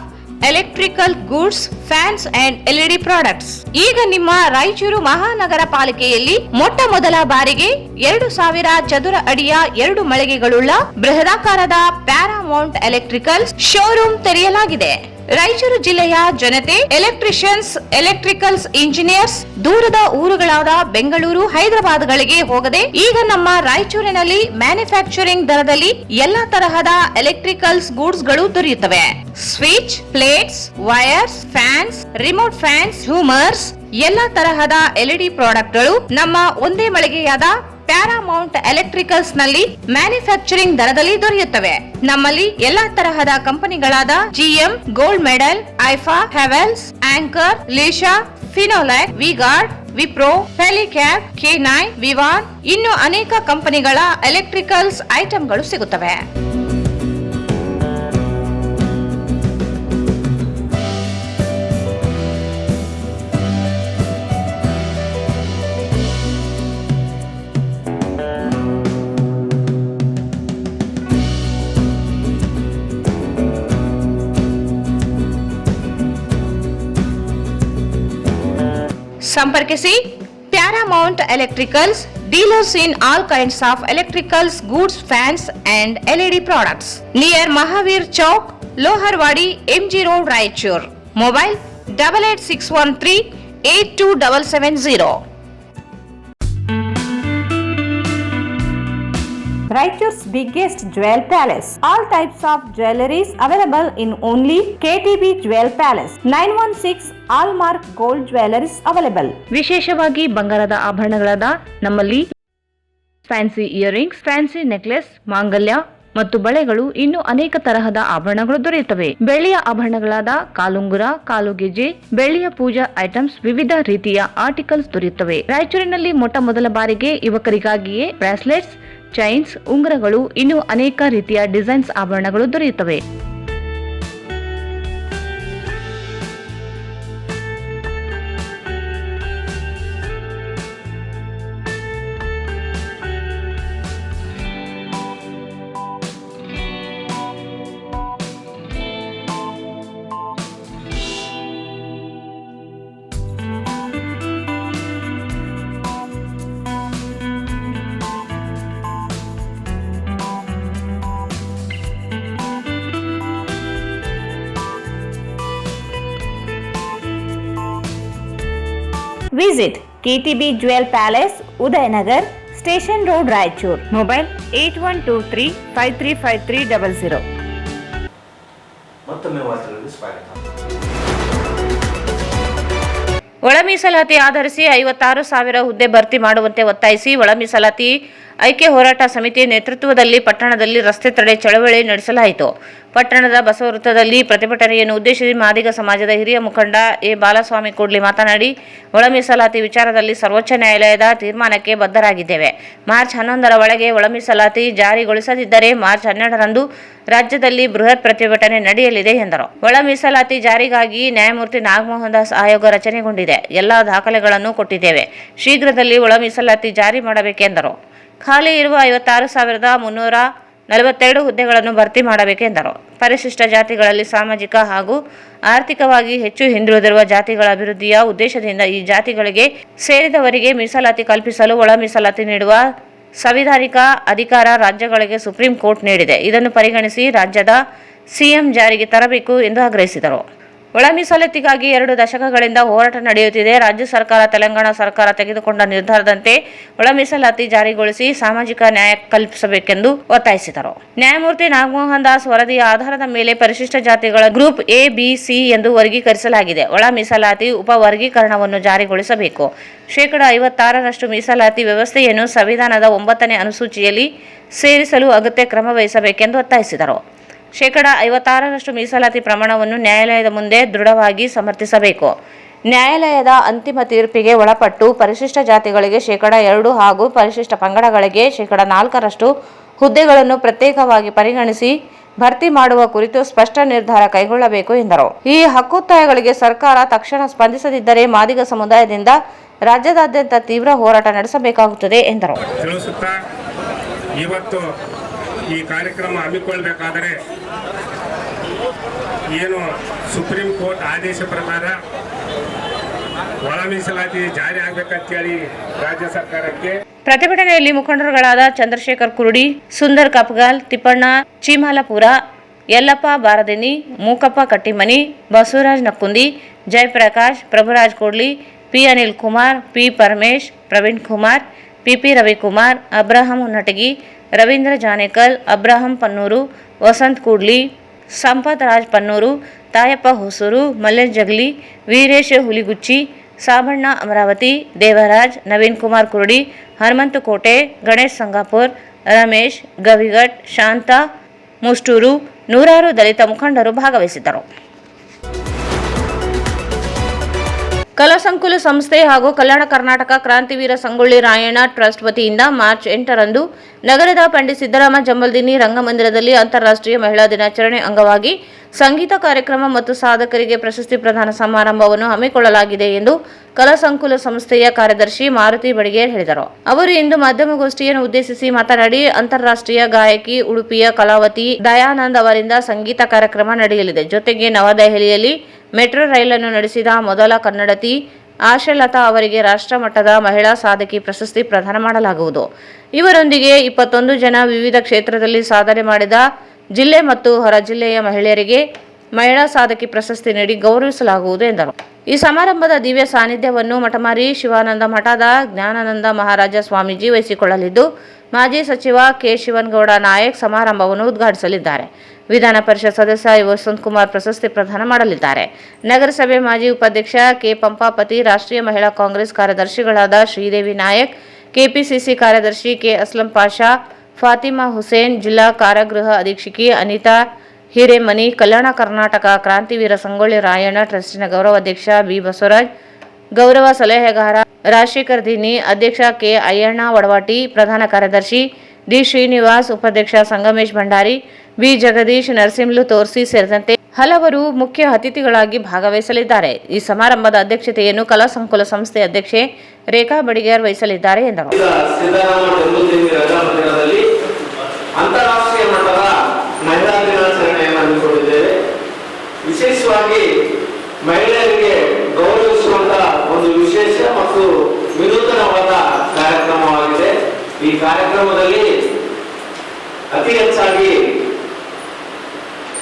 electrical goods, fans and LED products. ಈಗ ನಿಮ್ಮ ರಾಯಚೂರು ಮಹಾನಗರ ಪಾಲಿಕೆಯಲ್ಲಿ ಮೊಟ್ಟ ಮೊದಲ ಬಾರಿಗೆ 2000 ಚದುರ ಅಡಿಯ 2 ಮಳಿಗೆಗಳುಳ್ಳ ಬೃಹದಾಕಾರದ ಪ್ಯಾರಾಮೌಂಟ್ ಎಲೆಕ್ಟ್ರಿಕಲ್ಸ್ ಶೋರೂಮ್ ತೆರೆಯಲಾಗಿದೆ. ರಾಯಚೂರು ಜಿಲ್ಲೆಯ ಜನತೆ, ಎಲೆಕ್ಟ್ರಿಷಿಯನ್ಸ್, ಎಲೆಕ್ಟ್ರಿಕಲ್ಸ್ ಇಂಜಿನಿಯರ್ಸ್ ದೂರದ ಊರುಗಳಾದ ಬೆಂಗಳೂರು, ಹೈದರಾಬಾದ್ಗಳಿಗೆ ಹೋಗದೆ ಈಗ ನಮ್ಮ ರಾಯಚೂರಿನಲ್ಲಿ ಮ್ಯಾನುಫ್ಯಾಕ್ಚರಿಂಗ್ ದರದಲ್ಲಿ ಎಲ್ಲಾ ತರಹದ ಎಲೆಕ್ಟ್ರಿಕಲ್ಸ್ ಗೂಡ್ಸ್ ಗಳು ದೊರೆಯುತ್ತವೆ. Switch, plates, wires, fans, remote fans, ಹ್ಯೂಮರ್ಸ್, ಎಲ್ಲಾ ತರಹದ LED ಪ್ರಾಡಕ್ಟ್ ಗಳು ನಮ್ಮ ಒಂದೇ ಮಳಿಗೆಯಾದ ಪ್ಯಾರಾಮೌಂಟ್ ಎಲೆಕ್ಟ್ರಿಕಲ್ಸ್ ನಲ್ಲಿ ಮ್ಯಾನುಫ್ಯಾಕ್ಚರಿಂಗ್ ದರದಲ್ಲಿ ದೊರೆಯುತ್ತವೆ. ನಮ್ಮಲ್ಲಿ ಎಲ್ಲಾ ತರಹದ ಕಂಪನಿಗಳಾದ GM, ಗೋಲ್ಡ್ ಮೆಡಲ್, ಐಫಾ, ಹೆವೆಲ್ಸ್, ಆಂಕರ್, ಲೀಶಾ, ಫಿನೋಲ್ಯಾಕ್, ವಿಗಾರ್ಡ್, ವಿಪ್ರೋ, ಫೆಲಿಕ್ಯಾಪ್, K9, ವಿವಾನ್ ಇನ್ನು ಅನೇಕ ಕಂಪನಿಗಳ ಎಲೆಕ್ಟ್ರಿಕಲ್ಸ್ ಐಟಂಗಳು ಸಿಗುತ್ತವೆ. ಸಂಪರ್ಕಿಸಿ Paramount electricals, dealers in all kinds of electricals goods, fans and LED products, near Mahavir Chowk, Loharwadi, MG road, Raichur. Mobile 8861382770. Raichur's biggest jewel palace. All types of jewelries available in only KTB Jewel Palace. 916 Allmark Gold Jewelries available. ವಿಶೇಷವಾಗಿ ಬಂಗಾರದ ಆಭರಣಗಳಾದ ನಮ್ಮಲ್ಲಿ fancy earrings, fancy necklace, ಮಾಂಗಲ್ಯ ಮತ್ತು ಬಳೆಗಳು ಇನ್ನು ಅನೇಕ ತರಹದ ಆಭರಣಗಳು ದೊರೆಯುತ್ತವೆ. ಬೆಳ್ಳಿಯ ಆಭರಣಗಳಾದ ಕಾಲುಂಗುರ, ಕಾಲುಗೆಜೆ, ಬೆಳ್ಳಿಯ ಪೂಜಾ ಐಟಮ್ಸ್, ವಿವಿಧ ರೀತಿಯ ಆರ್ಟಿಕಲ್ಸ್ ದೊರೆಯುತ್ತವೆ. ರಾಯಚೂರಿನಲ್ಲಿ ಮೊಟ್ಟ ಮೊದಲ ಬಾರಿಗೆ ಯುವಕರಿಗಾಗಿಯೇ ಬ್ರಾಸ್ಲೆಟ್ಸ್, ಚೈನ್ಸ್, ಉಂಗುರಗಳು ಇನ್ನು ಅನೇಕ ರೀತಿಯ ಡಿಸೈನ್ಸ್ ಆಭರಣಗಳು ದೊರೆಯುತ್ತವೆ. Visit KTB Jewel Palace, Udayanagar, Station Road, Raichur. Mobile 8123535300. ಮತ್ತೊಮ್ಮೆ ವಾರ್ತೆಗಳಿಗೆ ಸ್ವಾಗತ. ಒಳ ಮೀಸಲಾತಿ ಆಧರಿಸಿ 56,000 ಹುದ್ದೆ ಭರ್ತಿ ಮಾಡುವಂತೆ ಒತ್ತಾಯಿಸಿ ಒಳ ಮೀಸಲಾತಿ ಐಕ್ಯ ಹೋರಾಟ ಸಮಿತಿ ನೇತೃತ್ವದಲ್ಲಿ ಪಟ್ಟಣದಲ್ಲಿ ರಸ್ತೆ ತಡೆ ಚಳವಳಿ ನಡೆಸಲಾಯಿತು. ಪಟ್ಟಣದ ಬಸವ ವೃತ್ತದಲ್ಲಿ ಪ್ರತಿಭಟನೆಯನ್ನು ಉದ್ದೇಶಿಸಿ ಮಾದಿಗ ಸಮಾಜದ ಹಿರಿಯ ಮುಖಂಡ ಎ. ಬಾಲಸ್ವಾಮಿ ಕೂಡ್ಲಿ ಮಾತನಾಡಿ, ಒಳ ಮೀಸಲಾತಿ ವಿಚಾರದಲ್ಲಿ ಸರ್ವೋಚ್ಚ ನ್ಯಾಯಾಲಯದ ತೀರ್ಮಾನಕ್ಕೆ ಬದ್ಧರಾಗಿದ್ದೇವೆ. ಮಾರ್ಚ್ 11ರ ಒಳಗೆ ಒಳ ಮೀಸಲಾತಿ ಜಾರಿಗೊಳಿಸದಿದ್ದರೆ ಮಾರ್ಚ್ 12ರಂದು ರಾಜ್ಯದಲ್ಲಿ ಬೃಹತ್ ಪ್ರತಿಭಟನೆ ನಡೆಯಲಿದೆ ಎಂದರು. ಒಳ ಮೀಸಲಾತಿ ಜಾರಿಗಾಗಿ ನ್ಯಾಯಮೂರ್ತಿ ನಾಗಮೋಹನ್ ದಾಸ್ ಆಯೋಗ ರಚನೆಗೊಂಡಿದೆ. ಎಲ್ಲ ದಾಖಲೆಗಳನ್ನು ಕೊಟ್ಟಿದ್ದೇವೆ. ಶೀಘ್ರದಲ್ಲಿ ಒಳ ಮೀಸಲಾತಿ ಜಾರಿ ಮಾಡಬೇಕೆಂದರು. ಖಾಲಿ ಇರುವ 56,342 ಹುದ್ದೆಗಳನ್ನು ಭರ್ತಿ ಮಾಡಬೇಕೆಂದರು. ಪರಿಶಿಷ್ಟ ಜಾತಿಗಳಲ್ಲಿ ಸಾಮಾಜಿಕ ಹಾಗೂ ಆರ್ಥಿಕವಾಗಿ ಹೆಚ್ಚು ಹಿಂದುಳಿದಿರುವ ಜಾತಿಗಳ ಅಭಿವೃದ್ಧಿಯ ಉದ್ದೇಶದಿಂದ ಈ ಜಾತಿಗಳಿಗೆ ಸೇರಿದವರಿಗೆ ಮೀಸಲಾತಿ ಕಲ್ಪಿಸಲು ಒಳ ಮೀಸಲಾತಿ ನೀಡುವ ಸಂವಿಧಾನಿಕ ಅಧಿಕಾರ ರಾಜ್ಯಗಳಿಗೆ ಸುಪ್ರೀಂ ಕೋರ್ಟ್ ನೀಡಿದೆ. ಇದನ್ನು ಪರಿಗಣಿಸಿ ರಾಜ್ಯದ ಸಿಎಂ ಜಾರಿಗೆ ತರಬೇಕು ಎಂದು ಆಗ್ರಹಿಸಿದರು. ಒಳ ಮೀಸಲಾತಿಗಾಗಿ 2 ದಶಕಗಳಿಂದ ಹೋರಾಟ ನಡೆಯುತ್ತಿದೆ. ರಾಜ್ಯ ಸರ್ಕಾರ, ತೆಲಂಗಾಣ ಸರ್ಕಾರ ತೆಗೆದುಕೊಂಡ ನಿರ್ಧಾರದಂತೆ ಒಳ ಮೀಸಲಾತಿ ಜಾರಿಗೊಳಿಸಿ ಸಾಮಾಜಿಕ ನ್ಯಾಯ ಕಲ್ಪಿಸಬೇಕೆಂದು ಒತ್ತಾಯಿಸಿದರು. ನ್ಯಾಯಮೂರ್ತಿ ನಾಗಮೋಹನ್ ದಾಸ್ ವರದಿಯ ಆಧಾರದ ಮೇಲೆ ಪರಿಶಿಷ್ಟ ಜಾತಿಗಳ ಗ್ರೂಪ್ A, B, C ಎಂದು ವರ್ಗೀಕರಿಸಲಾಗಿದೆ. ಒಳ ಮೀಸಲಾತಿ ಉಪವರ್ಗೀಕರಣವನ್ನು ಜಾರಿಗೊಳಿಸಬೇಕು. 56% ಮೀಸಲಾತಿ ವ್ಯವಸ್ಥೆಯನ್ನು ಸಂವಿಧಾನದ 9ನೇ ಅನುಸೂಚಿಯಲ್ಲಿ ಸೇರಿಸಲು ಅಗತ್ಯ ಕ್ರಮ ವಹಿಸಬೇಕೆಂದು ಒತ್ತಾಯಿಸಿದರು. 56% ಮೀಸಲಾತಿ ಪ್ರಮಾಣವನ್ನು ನ್ಯಾಯಾಲಯದ ಮುಂದೆ ದೃಢವಾಗಿ ಸಮರ್ಥಿಸಬೇಕು. ನ್ಯಾಯಾಲಯದ ಅಂತಿಮ ತೀರ್ಪಿಗೆ ಒಳಪಟ್ಟು ಪರಿಶಿಷ್ಟ ಜಾತಿಗಳಿಗೆ ಶೇಕಡಾ 2 ಹಾಗೂ ಪರಿಶಿಷ್ಟ ಪಂಗಡಗಳಿಗೆ ಶೇಕಡಾ 4ರಷ್ಟು ಹುದ್ದೆಗಳನ್ನು ಪ್ರತ್ಯೇಕವಾಗಿ ಪರಿಗಣಿಸಿ ಭರ್ತಿ ಮಾಡುವ ಕುರಿತು ಸ್ಪಷ್ಟ ನಿರ್ಧಾರ ಕೈಗೊಳ್ಳಬೇಕು ಎಂದರು. ಈ ಹಕ್ಕೊತ್ತಾಯಗಳಿಗೆ ಸರ್ಕಾರ ತಕ್ಷಣ ಸ್ಪಂದಿಸದಿದ್ದರೆ ಮಾದಿಗ ಸಮುದಾಯದಿಂದ ರಾಜ್ಯದಾದ್ಯಂತ ತೀವ್ರ ಹೋರಾಟ ನಡೆಸಬೇಕಾಗುತ್ತದೆ ಎಂದರು. ಇವತ್ತು ಈ ಕಾರ್ಯಕ್ರಮ ಹಮ್ಮಿಕೊಳ್ಳಬೇಕಾದರೆ ಏನು ಸುಪ್ರೀಂ ಕೋರ್ಟ್ ಆದೇಶ ಪ್ರಕಾರ ಒಳ ಮೀಸಲಾತಿ ಜಾರಿ ಆಗಬೇಕಂತೇಳಿ ರಾಜ್ಯ ಸರ್ಕಾರಕ್ಕೆ ಪ್ರತಿಭಟನೆಯಲ್ಲಿ ಮುಖಂಡರುಗಳಾದ ಚಂದ್ರಶೇಖರ್ ಕುರುಡಿ, ಸುಂದರ್ ಕಪ್ಗಾಲ್, ತಿಪ್ಪಣ್ಣ ಚೀಮಾಲಪುರ, ಯಲ್ಲಪ್ಪ ಬಾರದಿನಿ, ಮೂಕಪ್ಪ ಕಟ್ಟಿಮನಿ, ಬಸವರಾಜ್ ನಕ್ಕುಂದಿ, ಜಯಪ್ರಕಾಶ್, ಪ್ರಭುರಾಜ್ ಕೋಡ್ಲಿ, ಪಿ ಅನಿಲ್ ಕುಮಾರ್, ಪಿ ಪರಮೇಶ್, ಪ್ರವೀಣ್ ಕುಮಾರ್, ಪಿಪಿ ರವಿಕುಮಾರ್, ಅಬ್ರಹಾಂ ಉನ್ನಟಗಿ, ರವೀಂದ್ರ ಜಾನೇಕಲ್, ಅಬ್ರಹಾಂ ಪನ್ನೂರು, ವಸಂತ್ ಕೂಡ್ಲಿ, ಸಂಪತ್ ರಾಜ್ ಪನ್ನೂರು, ತಾಯಪ್ಪ ಹೊಸೂರು, ಮಲ್ಲೇಶ್ ಜಗಲಿ, ವೀರೇಶ್ ಹುಲಿಗುಚ್ಚಿ, ಸಾಬಣ್ಣ ಅಮರಾವತಿ, ದೇವರಾಜ್, ನವೀನ್ ಕುಮಾರ್ ಕುರುಡಿ, ಹನುಮಂತು ಕೋಟೆ, ಗಣೇಶ್ ಸಂಗಾಪುರ್, ರಮೇಶ್ ಗವಿಗಟ್, ಶಾಂತ ಮುಷ್ಟೂರು, ನೂರಾರು ದಲಿತ ಮುಖಂಡರು ಭಾಗವಹಿಸಿದ್ದರು. ಕಲಾಸಂಕುಲ ಸಂಸ್ಥೆ ಹಾಗೂ ಕಲ್ಯಾಣ ಕರ್ನಾಟಕ ಕ್ರಾಂತಿವೀರ ಸಂಗೊಳ್ಳಿ ರಾಯಣ್ಣ ಟ್ರಸ್ಟ್ ವತಿಯಿಂದ ಮಾರ್ಚ್ 8ರಂದು ನಗರದ ಪಂಡಿತ್ ಸಿದ್ದರಾಮ ಜಂಬಲ್ದಿನ್ನಿ ರಂಗಮಂದಿರದಲ್ಲಿ ಅಂತಾರಾಷ್ಟ್ರೀಯ ಮಹಿಳಾ ದಿನಾಚರಣೆ ಅಂಗವಾಗಿ ಸಂಗೀತ ಕಾರ್ಯಕ್ರಮ ಮತ್ತು ಸಾಧಕರಿಗೆ ಪ್ರಶಸ್ತಿ ಪ್ರದಾನ ಸಮಾರಂಭವನ್ನು ಹಮ್ಮಿಕೊಳ್ಳಲಾಗಿದೆ ಎಂದು ಕಲಾಸಂಕುಲ ಸಂಸ್ಥೆಯ ಕಾರ್ಯದರ್ಶಿ ಮಾರುತಿ ಬಡಿಗೇರ್ ಹೇಳಿದರು. ಅವರು ಇಂದು ಮಾಧ್ಯಮಗೋಷ್ಠಿಯನ್ನು ಉದ್ದೇಶಿಸಿ ಮಾತನಾಡಿ, ಅಂತಾರಾಷ್ಟ್ರೀಯ ಗಾಯಕಿ ಉಡುಪಿಯ ಕಲಾವತಿ ದಯಾನಂದ್ ಅವರಿಂದ ಸಂಗೀತ ಕಾರ್ಯಕ್ರಮ ನಡೆಯಲಿದೆ. ಜೊತೆಗೆ ನವದೆಹಲಿಯಲ್ಲಿ ಮೆಟ್ರೋ ರೈಲನ್ನು ನಡೆಸಿದ ಮೊದಲ ಕನ್ನಡತಿ ಆಶಾಲತಾ ಅವರಿಗೆ ರಾಷ್ಟ್ರ ಮಟ್ಟದ ಮಹಿಳಾ ಸಾಧಕಿ ಪ್ರಶಸ್ತಿ ಪ್ರದಾನ ಮಾಡಲಾಗುವುದು. ಇವರೊಂದಿಗೆ 21 ಜನ ವಿವಿಧ ಕ್ಷೇತ್ರದಲ್ಲಿ ಸಾಧನೆ ಮಾಡಿದ ಜಿಲ್ಲೆ ಮತ್ತು ಹೊರ ಜಿಲ್ಲೆಯ ಮಹಿಳೆಯರಿಗೆ ಮಹಿಳಾ ಸಾಧಕಿ ಪ್ರಶಸ್ತಿ ನೀಡಿ ಗೌರವಿಸಲಾಗುವುದು ಎಂದರು. ಈ ಸಮಾರಂಭದ ದಿವ್ಯ ಸಾನ್ನಿಧ್ಯವನ್ನು ಮಠಮಾರಿ ಶಿವಾನಂದ ಮಠದ ಜ್ಞಾನಾನಂದ ಮಹಾರಾಜ ಸ್ವಾಮೀಜಿ ವಹಿಸಿಕೊಳ್ಳಲಿದ್ದು, ಮಾಜಿ ಸಚಿವ ಕೆ ಶಿವನಗೌಡ ನಾಯಕ್ ಸಮಾರಂಭವನ್ನು ಉದ್ಘಾಟಿಸಲಿದ್ದಾರೆ. ವಿಧಾನ ಪರಿಷತ್ ಸದಸ್ಯ ವಸಂತಕುಮಾರ್ ಪ್ರಶಸ್ತಿ ಪ್ರದಾನ ಮಾಡಲಿದ್ದಾರೆ. ನಗರಸಭೆ ಮಾಜಿ ಉಪಾಧ್ಯಕ್ಷ ಕೆ ಪಂಪಾಪತಿ, ರಾಷ್ಟ್ರೀಯ ಮಹಿಳಾ ಕಾಂಗ್ರೆಸ್ ಕಾರ್ಯದರ್ಶಿಗಳಾದ ಶ್ರೀದೇವಿ ನಾಯಕ್, ಕೆಪಿಸಿಸಿ ಕಾರ್ಯದರ್ಶಿ ಕೆ ಅಸ್ಲಂ ಪಾಷಾ, ಫಾತಿಮಾ ಹುಸೇನ್, ಜಿಲ್ಲಾ ಕಾರಾಗೃಹ ಅಧೀಕ್ಷಕಿ ಅನಿತಾ ಹಿರೇಮನಿ, ಕಲ್ಯಾಣ ಕರ್ನಾಟಕ ಕ್ರಾಂತಿವೀರ ಸಂಗೊಳ್ಳಿ ರಾಯಣ್ಣ ಟ್ರಸ್ಟಿನ ಗೌರವಾಧ್ಯಕ್ಷ ಬಿ ಬಸವರಾಜ್, ಗೌರವ ಸಲಹೆಗಾರ ರಾಜಶೇಖರ್ ದಿನ್ನಿ, ಅಧ್ಯಕ್ಷ ಕೆ ಅಯ್ಯಣ್ಣ ವಡವಾಟಿ, ಪ್ರಧಾನ ಕಾರ್ಯದರ್ಶಿ ಡಿ ಶ್ರೀನಿವಾಸ್, ಉಪಾಧ್ಯಕ್ಷ ಸಂಗಮೇಶ್ ಭಂಡಾರಿ, ಬಿ ಜಗದೀಶ್, ನರಸಿಂಹಲು ತೋರ್ಸಿ ಸೇರಿದಂತೆ ಹಲವರು ಮುಖ್ಯ ಅತಿಥಿಗಳಾಗಿ ಭಾಗವಹಿಸಲಿದ್ದಾರೆ. ಈ ಸಮಾರಂಭದ ಅಧ್ಯಕ್ಷತೆಯನ್ನು ಕಲಾಸಂಕುಲ ಸಂಸ್ಥೆ ಅಧ್ಯಕ್ಷೆ ರೇಖಾ ಬಡಿಗೇರ್ ವಹಿಸಲಿದ್ದಾರೆ ಎಂದರು. ಅಂತಾರಾಷ್ಟ್ರೀಯ ಮಟ್ಟದ ಮಹಿಳಾ ದಿನಾಚರಣೆಯನ್ನು ಹಮ್ಮಿಕೊಂಡಿದ್ದೇವೆ. ವಿಶೇಷವಾಗಿ ಮಹಿಳೆಯರಿಗೆ ಗೌರವಿಸುವಂತಹ ಒಂದು ವಿಶೇಷ ಮತ್ತು ವಿನೂತನವಾದ ಕಾರ್ಯಕ್ರಮವಾಗಿದೆ. ಈ ಕಾರ್ಯಕ್ರಮದಲ್ಲಿ ಅತಿ ಹೆಚ್ಚಾಗಿ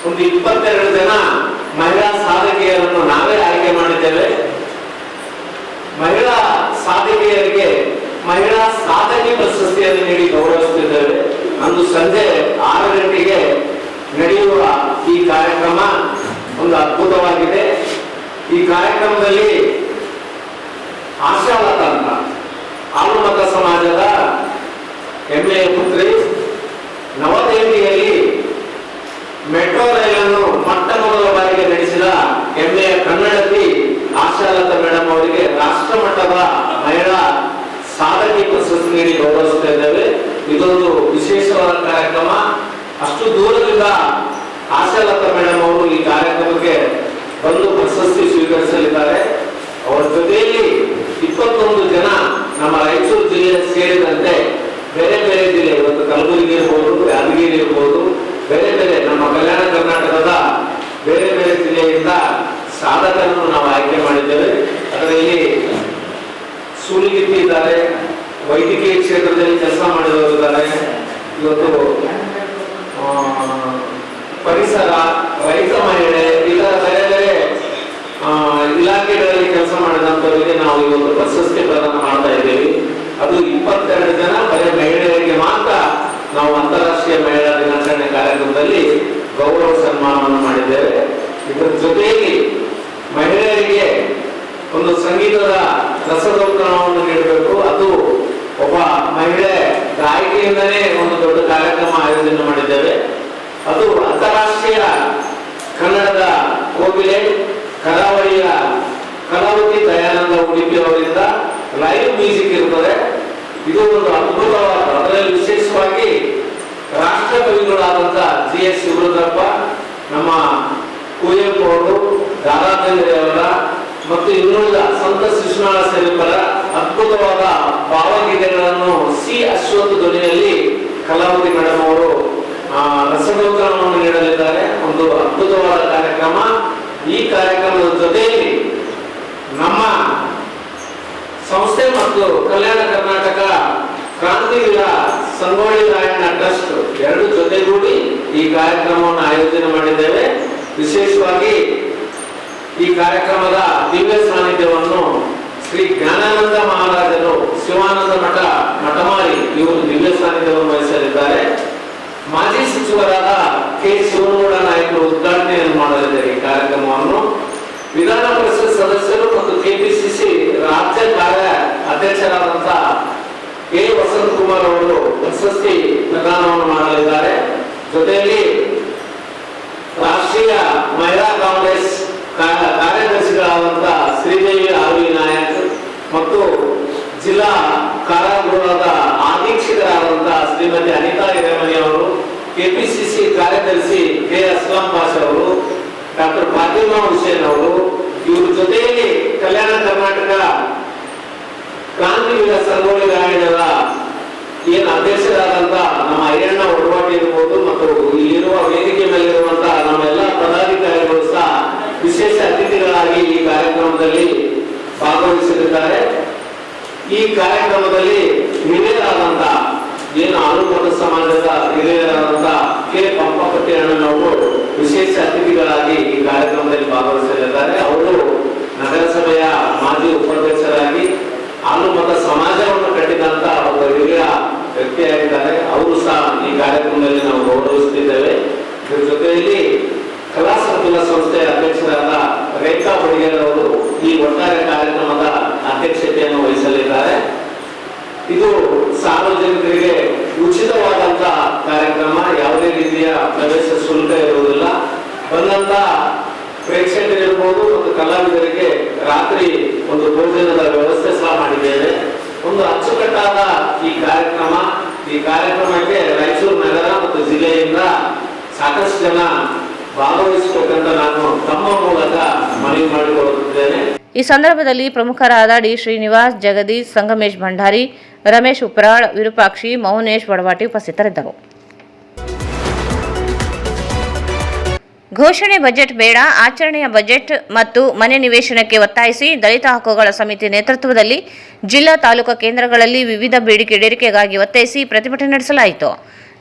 ಒಂದು 22 ಜನ ಮಹಿಳಾ ಸಾಧಕಿಯರನ್ನು ನಾವೇ ಆಯ್ಕೆ ಮಾಡಿದ್ದೇವೆ. ಮಹಿಳಾ ಸಾಧಕಿಯರಿಗೆ ಮಹಿಳಾ ಸಾಧಕಿ ಪ್ರಶಸ್ತಿಯನ್ನು ನೀಡಿ ಗೌರವಿಸುತ್ತಿದ್ದೇವೆ. ಅಂದು ಸಂಜೆ 6 ಗಂಟೆಗೆ ನಡೆಯುವ ಈ ಕಾರ್ಯಕ್ರಮ ಒಂದು ಅದ್ಭುತವಾಗಿದೆ. ಈ ಕಾರ್ಯಕ್ರಮದಲ್ಲಿ ಆಶಾಲತಾ ಅಂತ ಆಲುಮತ ಸಮಾಜದ ಹೆಮ್ಮೆಯ ಪುತ್ರಿ, ನವದೆಹಲಿಯಲ್ಲಿ ಮೆಟ್ರೋ ರೈಲನ್ನು ಮೊಟ್ಟ ಮೊದಲ ಬಾರಿಗೆ ನಡೆಸಿದ ಹೆಮ್ಮೆಯ ಕನ್ನಡತಿ ಆಶಾಲತಾ ಮೇಡಮ್ ಅವರಿಗೆ ರಾಷ್ಟ್ರ ಮಟ್ಟದ ಮಹಿಳಾ ಸಾಧಕಿ ಪ್ರಶಸ್ತಿ ನೀಡಿ ಗೌರವಿಸ್ತಾ ಇದ್ದೇವೆ. ಇದೊಂದು ವಿಶೇಷವಾದ ಕಾರ್ಯಕ್ರಮ. ಅಷ್ಟು ದೂರದಿಂದ ಆಶಾಲತಾ ಮೇಡಮ್ ಅವರು ಈ ಕಾರ್ಯಕ್ರಮಕ್ಕೆ ಬಂದು ಪ್ರಶಸ್ತಿ ಸ್ವೀಕರಿಸಲಿದ್ದಾರೆ. ಅವರ ಜೊತೆಯಲ್ಲಿ 21 ಜನ ನಮ್ಮ ರಾಯಚೂರು ಜಿಲ್ಲೆ ಸೇರಿದಂತೆ ಬೇರೆ ಬೇರೆ ಜಿಲ್ಲೆ, ಇವತ್ತು ಕಲಬುರಗಿ ಇರ್ಬೋದು, ಯಾದಗಿರಿ ಇರ್ಬೋದು, ಬೇರೆ ಬೇರೆ ನಮ್ಮ ಕಲ್ಯಾಣ ಕರ್ನಾಟಕದ ಬೇರೆ ಬೇರೆ ಜಿಲ್ಲೆಯಿಂದ ಸಾಧಕರನ್ನು ನಾವು ಆಯ್ಕೆ ಮಾಡಿದ್ದೇವೆ. ಅದರಲ್ಲಿ ಸೂಲಿಗಿತ್ತಿ ಇದ್ದಾರೆ, ವೈದ್ಯಕೀಯ ಕ್ಷೇತ್ರದಲ್ಲಿ ಕೆಲಸ ಮಾಡಿದವರು ಇದ್ದಾರೆ, ಇವತ್ತು ಪರಿಸರ, ರೈತ ಮಹಿಳೆ, ಇತರ ಬೇರೆ ಬೇರೆ ಇಲಾಖೆಗಳಲ್ಲಿ ಕೆಲಸ ಮಾಡಿದಂಥವರಿಗೆ ನಾವು ಇವತ್ತು ಪ್ರಶಸ್ತಿ ಪ್ರದಾನ ಮಾಡ್ತಾ ಇದ್ದೇವೆ. ಅದು 22 ಜನ ಬರೀ ಮಹಿಳೆಯರಿಗೆ ಮಾತ್ರ ನಾವು ಅಂತಾರಾಷ್ಟ್ರೀಯ ಮಹಿಳಾ ದಿನಾಚರಣೆ ಕಾರ್ಯಕ್ರಮದಲ್ಲಿ ಗೌರವ ಸನ್ಮಾನವನ್ನು ಮಾಡಿದ್ದೇವೆ. ಇದರ ಜೊತೆಯಲ್ಲಿ ಮಹಿಳೆಯರಿಗೆ ಒಂದು ಸಂಗೀತದ ರಸದೌತಣವನ್ನು ನೀಡಬೇಕು. ಅದು ಒಬ್ಬ ಮಹಿಳೆ ಗಾಯಕಿಯಿಂದಲೇ ಒಂದು ದೊಡ್ಡ ಕಾರ್ಯಕ್ರಮ ಆಯೋಜನೆ ಮಾಡಿದ್ದೇವೆ. ಅದು ಅಂತಾರಾಷ್ಟ್ರೀಯ ಕನ್ನಡದ ಕೋಗಿಲೆ, ಕರಾವಳಿಯ ಕಲಾವತಿ ಒಂದು ಅದ್ಭುತವಾದ, ಅದರಲ್ಲಿ ವಿಶೇಷವಾಗಿ ರಾಷ್ಟ್ರಕವಿಗಳಾದಂಥ GS ಶಿವರುದ್ರಪ್ಪ, ನಮ್ಮ ಕುವೆಂಪು ಅವರು, ದಾದಾಬೇಂದ್ರೆ ಅವರ ಮತ್ತು ಇನ್ನುಳಿದ ಸಂತ ಶಿಶುನಾಳ ಸೇವಕರ ಅದ್ಭುತವಾದ ಭಾವಗೀತೆಗಳನ್ನು ಸಿ ಅಶ್ವಥ್ ಧ್ವನಿಯಲ್ಲಿ ಕಲಾವತಿ ಮೇಡಮ್ ಅವರು ರಸಗೋತ್ತರವನ್ನು ನೀಡಲಿದ್ದಾರೆ. ಒಂದು ಅದ್ಭುತವಾದ ಕಾರ್ಯಕ್ರಮ. ಈ ಕಾರ್ಯಕ್ರಮದ ಜೊತೆಯಲ್ಲಿ ನಮ್ಮ ಸಂಸ್ಥೆ ಮತ್ತು ಕಲ್ಯಾಣ ಕರ್ನಾಟಕ ಕ್ರಾಂತಿವೀರ ಸಂಗೊಳ್ಳಿ ರಾಯಣ್ಣ ಟ್ರಸ್ಟ್ ಎರಡು ಜೊತೆಗೂಡಿ ಈ ಕಾರ್ಯಕ್ರಮವನ್ನು ಆಯೋಜನೆ ಮಾಡಿದ್ದೇವೆ. ವಿಶೇಷವಾಗಿ ಈ ಕಾರ್ಯಕ್ರಮದ ದಿವ್ಯ ಸಾನ್ನಿಧ್ಯವನ್ನು ಶ್ರೀ ಜ್ಞಾನಾನಂದ ಮಹಾರಾಜರು ಶಿವಾನಂದ ಮಠ ಮಠಮಾರಿ ಇವರು ದಿವ್ಯ ಸಾನ್ನಿಧ್ಯವನ್ನು ವಹಿಸಲಿದ್ದಾರೆ. ಮಾಜಿ ಸಚಿವರಾದ ಕೆ ಶಿವನಗೌಡ ನಾಯಕರು ಉದ್ಘಾಟನೆಯನ್ನು ಮಾಡಲಿದ್ದಾರೆ ಈ ಕಾರ್ಯಕ್ರಮವನ್ನು. ವಿಧಾನ ಪರಿಷತ್ ಸದಸ್ಯರು ಮತ್ತು ಕೆಪಿಸಿಸಿ ರಾಜ್ಯ ಕಾರ್ಯ ಅಧ್ಯಕ್ಷರಾದಂತಹ ಎ ವಸಂತಕುಮಾರ್ ಅವರು ಪ್ರಶಸ್ತಿ ಪ್ರದಾನವನ್ನು ಮಾಡಲಿದ್ದಾರೆ. ಜೊತೆಯಲ್ಲಿ ರಾಷ್ಟ್ರೀಯ ಮಹಿಳಾ ಕಾಂಗ್ರೆಸ್ ಕಾರ್ಯದರ್ಶಿಗಳಾದಂತಹ ಶ್ರೀದೇವಿ ಆರ್ವಿ ನಾಯಕ್ ಮತ್ತು ಜಿಲ್ಲಾ ಕಾರಾಗೃಹದ ಅಧೀಕ್ಷಕರಾದಂತಹ ಶ್ರೀಮತಿ ಅನಿತಾ ಹಿರೇಮನಿ ಅವರು, ಕೆಪಿಸಿಸಿ ಕಾರ್ಯದರ್ಶಿ ಕೆ ಅಸ್ಲಾಂ ಪಾಷ ಅವರು, ಡಾಕ್ಟರ್ ಫಾತಿಮಾ ಹುಸೇನ್ ಅವರು, ಇವ್ರ ಜೊತೆಯಲ್ಲಿ ಕಲ್ಯಾಣ ಕರ್ನಾಟಕ ಕ್ರಾಂತಿವೀರ ಸಂಗೊಳ್ಳಿ ರಾಯಣ್ಣರ ಏನು ಅಧ್ಯಕ್ಷರಾದಂತ ನಮ್ಮ ಅಯ್ಯಣ್ಣ ಒಡವಾಟಿ ಇರ್ಬೋದು ಮತ್ತು ಇಲ್ಲಿರುವ ವೇದಿಕೆ ಮೇಲಿರುವಂತಹ ನಮ್ಮೆಲ್ಲ ಪದಾಧಿಕಾರಿಗಳು ಸಹ ವಿಶೇಷ ಅತಿಥಿಗಳಾಗಿ ಈ ಕಾರ್ಯಕ್ರಮದಲ್ಲಿ ಭಾಗವಹಿಸಲಿದ್ದಾರೆ. ಈ ಕಾರ್ಯಕ್ರಮದಲ್ಲಿ ಹಿರಿಯರಾದಂತ ಏನು ಆಲೂಮತ ಸಮಾಜದ ಹಿರಿಯರಾದಂತ ಕೆ ಪಂಪಪಟ್ಟಿ ಅಣ್ಣನವರು ವಿಶೇಷ ಅತಿಥಿಗಳಾಗಿ ಈ ಕಾರ್ಯಕ್ರಮದಲ್ಲಿ ಭಾಗವಹಿಸಲಿದ್ದಾರೆ. ಅವರು ನಗರಸಭೆಯ ಮಾಜಿ ಉಪಾಧ್ಯಕ್ಷರಾಗಿ ಆಲೂಮತ ಸಮಾಜವನ್ನು ಕಟ್ಟಿದಂತ ಒಬ್ಬ ಹಿರಿಯ ವ್ಯಕ್ತಿಯಾಗಿದ್ದಾರೆ. ಅವರು ಸಹ ಈ ಕಾರ್ಯಕ್ರಮದಲ್ಲಿ ನಾವು ಗೌರವಿಸುತ್ತಿದ್ದೇವೆ. ಇದರ ಜೊತೆಯಲ್ಲಿ ಕಲಾ ಸಂಕುಲ ಸಂಸ್ಥೆಯ ಅಧ್ಯಕ್ಷರಾದ ರೇಖಾ ಬಡಿಗೇರ್ ಅವರು ಈ ಒಟ್ಟಾರೆ ಕಾರ್ಯಕ್ರಮದ ಅಧ್ಯಕ್ಷತೆಯನ್ನು ವಹಿಸಲಿದ್ದಾರೆ. ಇದು ಸಾರ್ವಜನಿಕರಿಗೆ ಉಚಿತವಾದಂತಹ ಕಾರ್ಯಕ್ರಮ, ಯಾವುದೇ ರೀತಿಯ ಪ್ರವೇಶ ಶುಲ್ಕ ಇರುವುದಿಲ್ಲ. ಬಂದಂತ ಪ್ರೇಕ್ಷಕರಿರ್ಬೋದು ಮತ್ತು ಕಲಾವಿದರಿಗೆ ರಾತ್ರಿ ಒಂದು ಭೋಜನದ ವ್ಯವಸ್ಥೆ ಸಹ ಮಾಡಿದ್ದೇವೆ. ಒಂದು ಅಚ್ಚುಕಟ್ಟಾದ ಈ ಕಾರ್ಯಕ್ರಮಕ್ಕೆ ರಾಯಚೂರು ನಗರ ಮತ್ತು ಜಿಲ್ಲೆಯಿಂದ ಸಾಕಷ್ಟು ಜನ ಭಾಗವಹಿಸಬೇಕಂತ ನಾನು ತಮ್ಮ ಮೂಲಕ ಮನವಿ ಮಾಡಿಕೊಳ್ಳುತ್ತಿದ್ದೇನೆ. ಈ ಸಂದರ್ಭದಲ್ಲಿ ಪ್ರಮುಖರಾದ ಡಿ ಶ್ರೀನಿವಾಸ್, ಜಗದೀಶ್, ಸಂಗಮೇಶ್ ಭಂಡಾರಿ, ರಮೇಶ್ ಉಪ್ರಾಳ್, ವಿರೂಪಾಕ್ಷಿ, ಮೌನೇಶ್ ವಡವಾಟಿ ಉಪಸ್ಥಿತರಿದ್ದರು. ಘೋಷಣೆ ಬಜೆಟ್ ಬೇಡ, ಆಚರಣೆಯ ಬಜೆಟ್ ಮತ್ತು ಮನೆ ನಿವೇಶನಕ್ಕೆ ಒತ್ತಾಯಿಸಿ ದಲಿತ ಹಕ್ಕುಗಳ ಸಮಿತಿ ನೇತೃತ್ವದಲ್ಲಿ ಜಿಲ್ಲಾ ತಾಲೂಕು ಕೇಂದ್ರಗಳಲ್ಲಿ ವಿವಿಧ ಬೇಡಿಕೆ ಈಡೇರಿಕೆಗಾಗಿ ಒತ್ತಾಯಿಸಿ ಪ್ರತಿಭಟನೆ ನಡೆಸಲಾಯಿತು.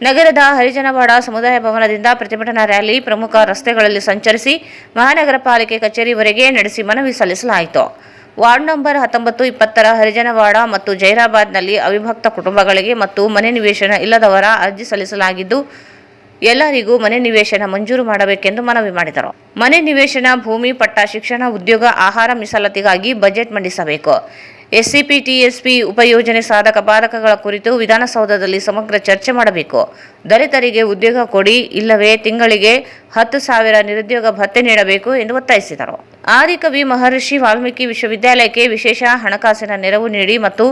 ನಗರದ ಹರಿಜನವಾಡ ಸಮುದಾಯ ಭವನದಿಂದ ಪ್ರತಿಭಟನಾ ರ್ಯಾಲಿ ಪ್ರಮುಖ ರಸ್ತೆಗಳಲ್ಲಿ ಸಂಚರಿಸಿ ಮಹಾನಗರ ಪಾಲಿಕೆ ಕಚೇರಿವರೆಗೆ ನಡೆಸಿ ಮನವಿ ಸಲ್ಲಿಸಲಾಯಿತು. ವಾರ್ಡ್ ನಂಬರ್ 19, 20ರ ಹರಿಜನವಾಡ ಮತ್ತು ಜೈರಾಬಾದ್ನಲ್ಲಿ ಅವಿಭಕ್ತ ಕುಟುಂಬಗಳಿಗೆ ಮತ್ತು ಮನೆ ನಿವೇಶನ ಇಲ್ಲದವರ ಅರ್ಜಿ ಸಲ್ಲಿಸಲಾಗಿದ್ದು ಎಲ್ಲರಿಗೂ ಮನೆ ನಿವೇಶನ ಮಂಜೂರು ಮಾಡಬೇಕೆಂದು ಮನವಿ ಮಾಡಿದರು. ಮನೆ ನಿವೇಶನ, ಭೂಮಿ ಪಟ್ಟ, ಶಿಕ್ಷಣ, ಉದ್ಯೋಗ, ಆಹಾರ ಮೀಸಲಾತಿಗಾಗಿ ಬಜೆಟ್ ಮಂಡಿಸಬೇಕು. SCP, TSP ಉಪಯೋಜನೆ ಸಾಧಕ ಬಾಧಕಗಳ ಕುರಿತು ವಿಧಾನಸೌಧದಲ್ಲಿ ಸಮಗ್ರ ಚರ್ಚೆ ಮಾಡಬೇಕು. ದಲಿತರಿಗೆ ಉದ್ಯೋಗ ಕೊಡಿ, ಇಲ್ಲವೇ ತಿಂಗಳಿಗೆ 10,000 ನಿರುದ್ಯೋಗ ಭತ್ಯೆ ನೀಡಬೇಕು ಎಂದು ಒತ್ತಾಯಿಸಿದರು. ಆದಿಕವಿ ಮಹರ್ಷಿ ವಾಲ್ಮೀಕಿ ವಿಶ್ವವಿದ್ಯಾಲಯಕ್ಕೆ ವಿಶೇಷ ಹಣಕಾಸಿನ ನೆರವು ನೀಡಿ ಮತ್ತು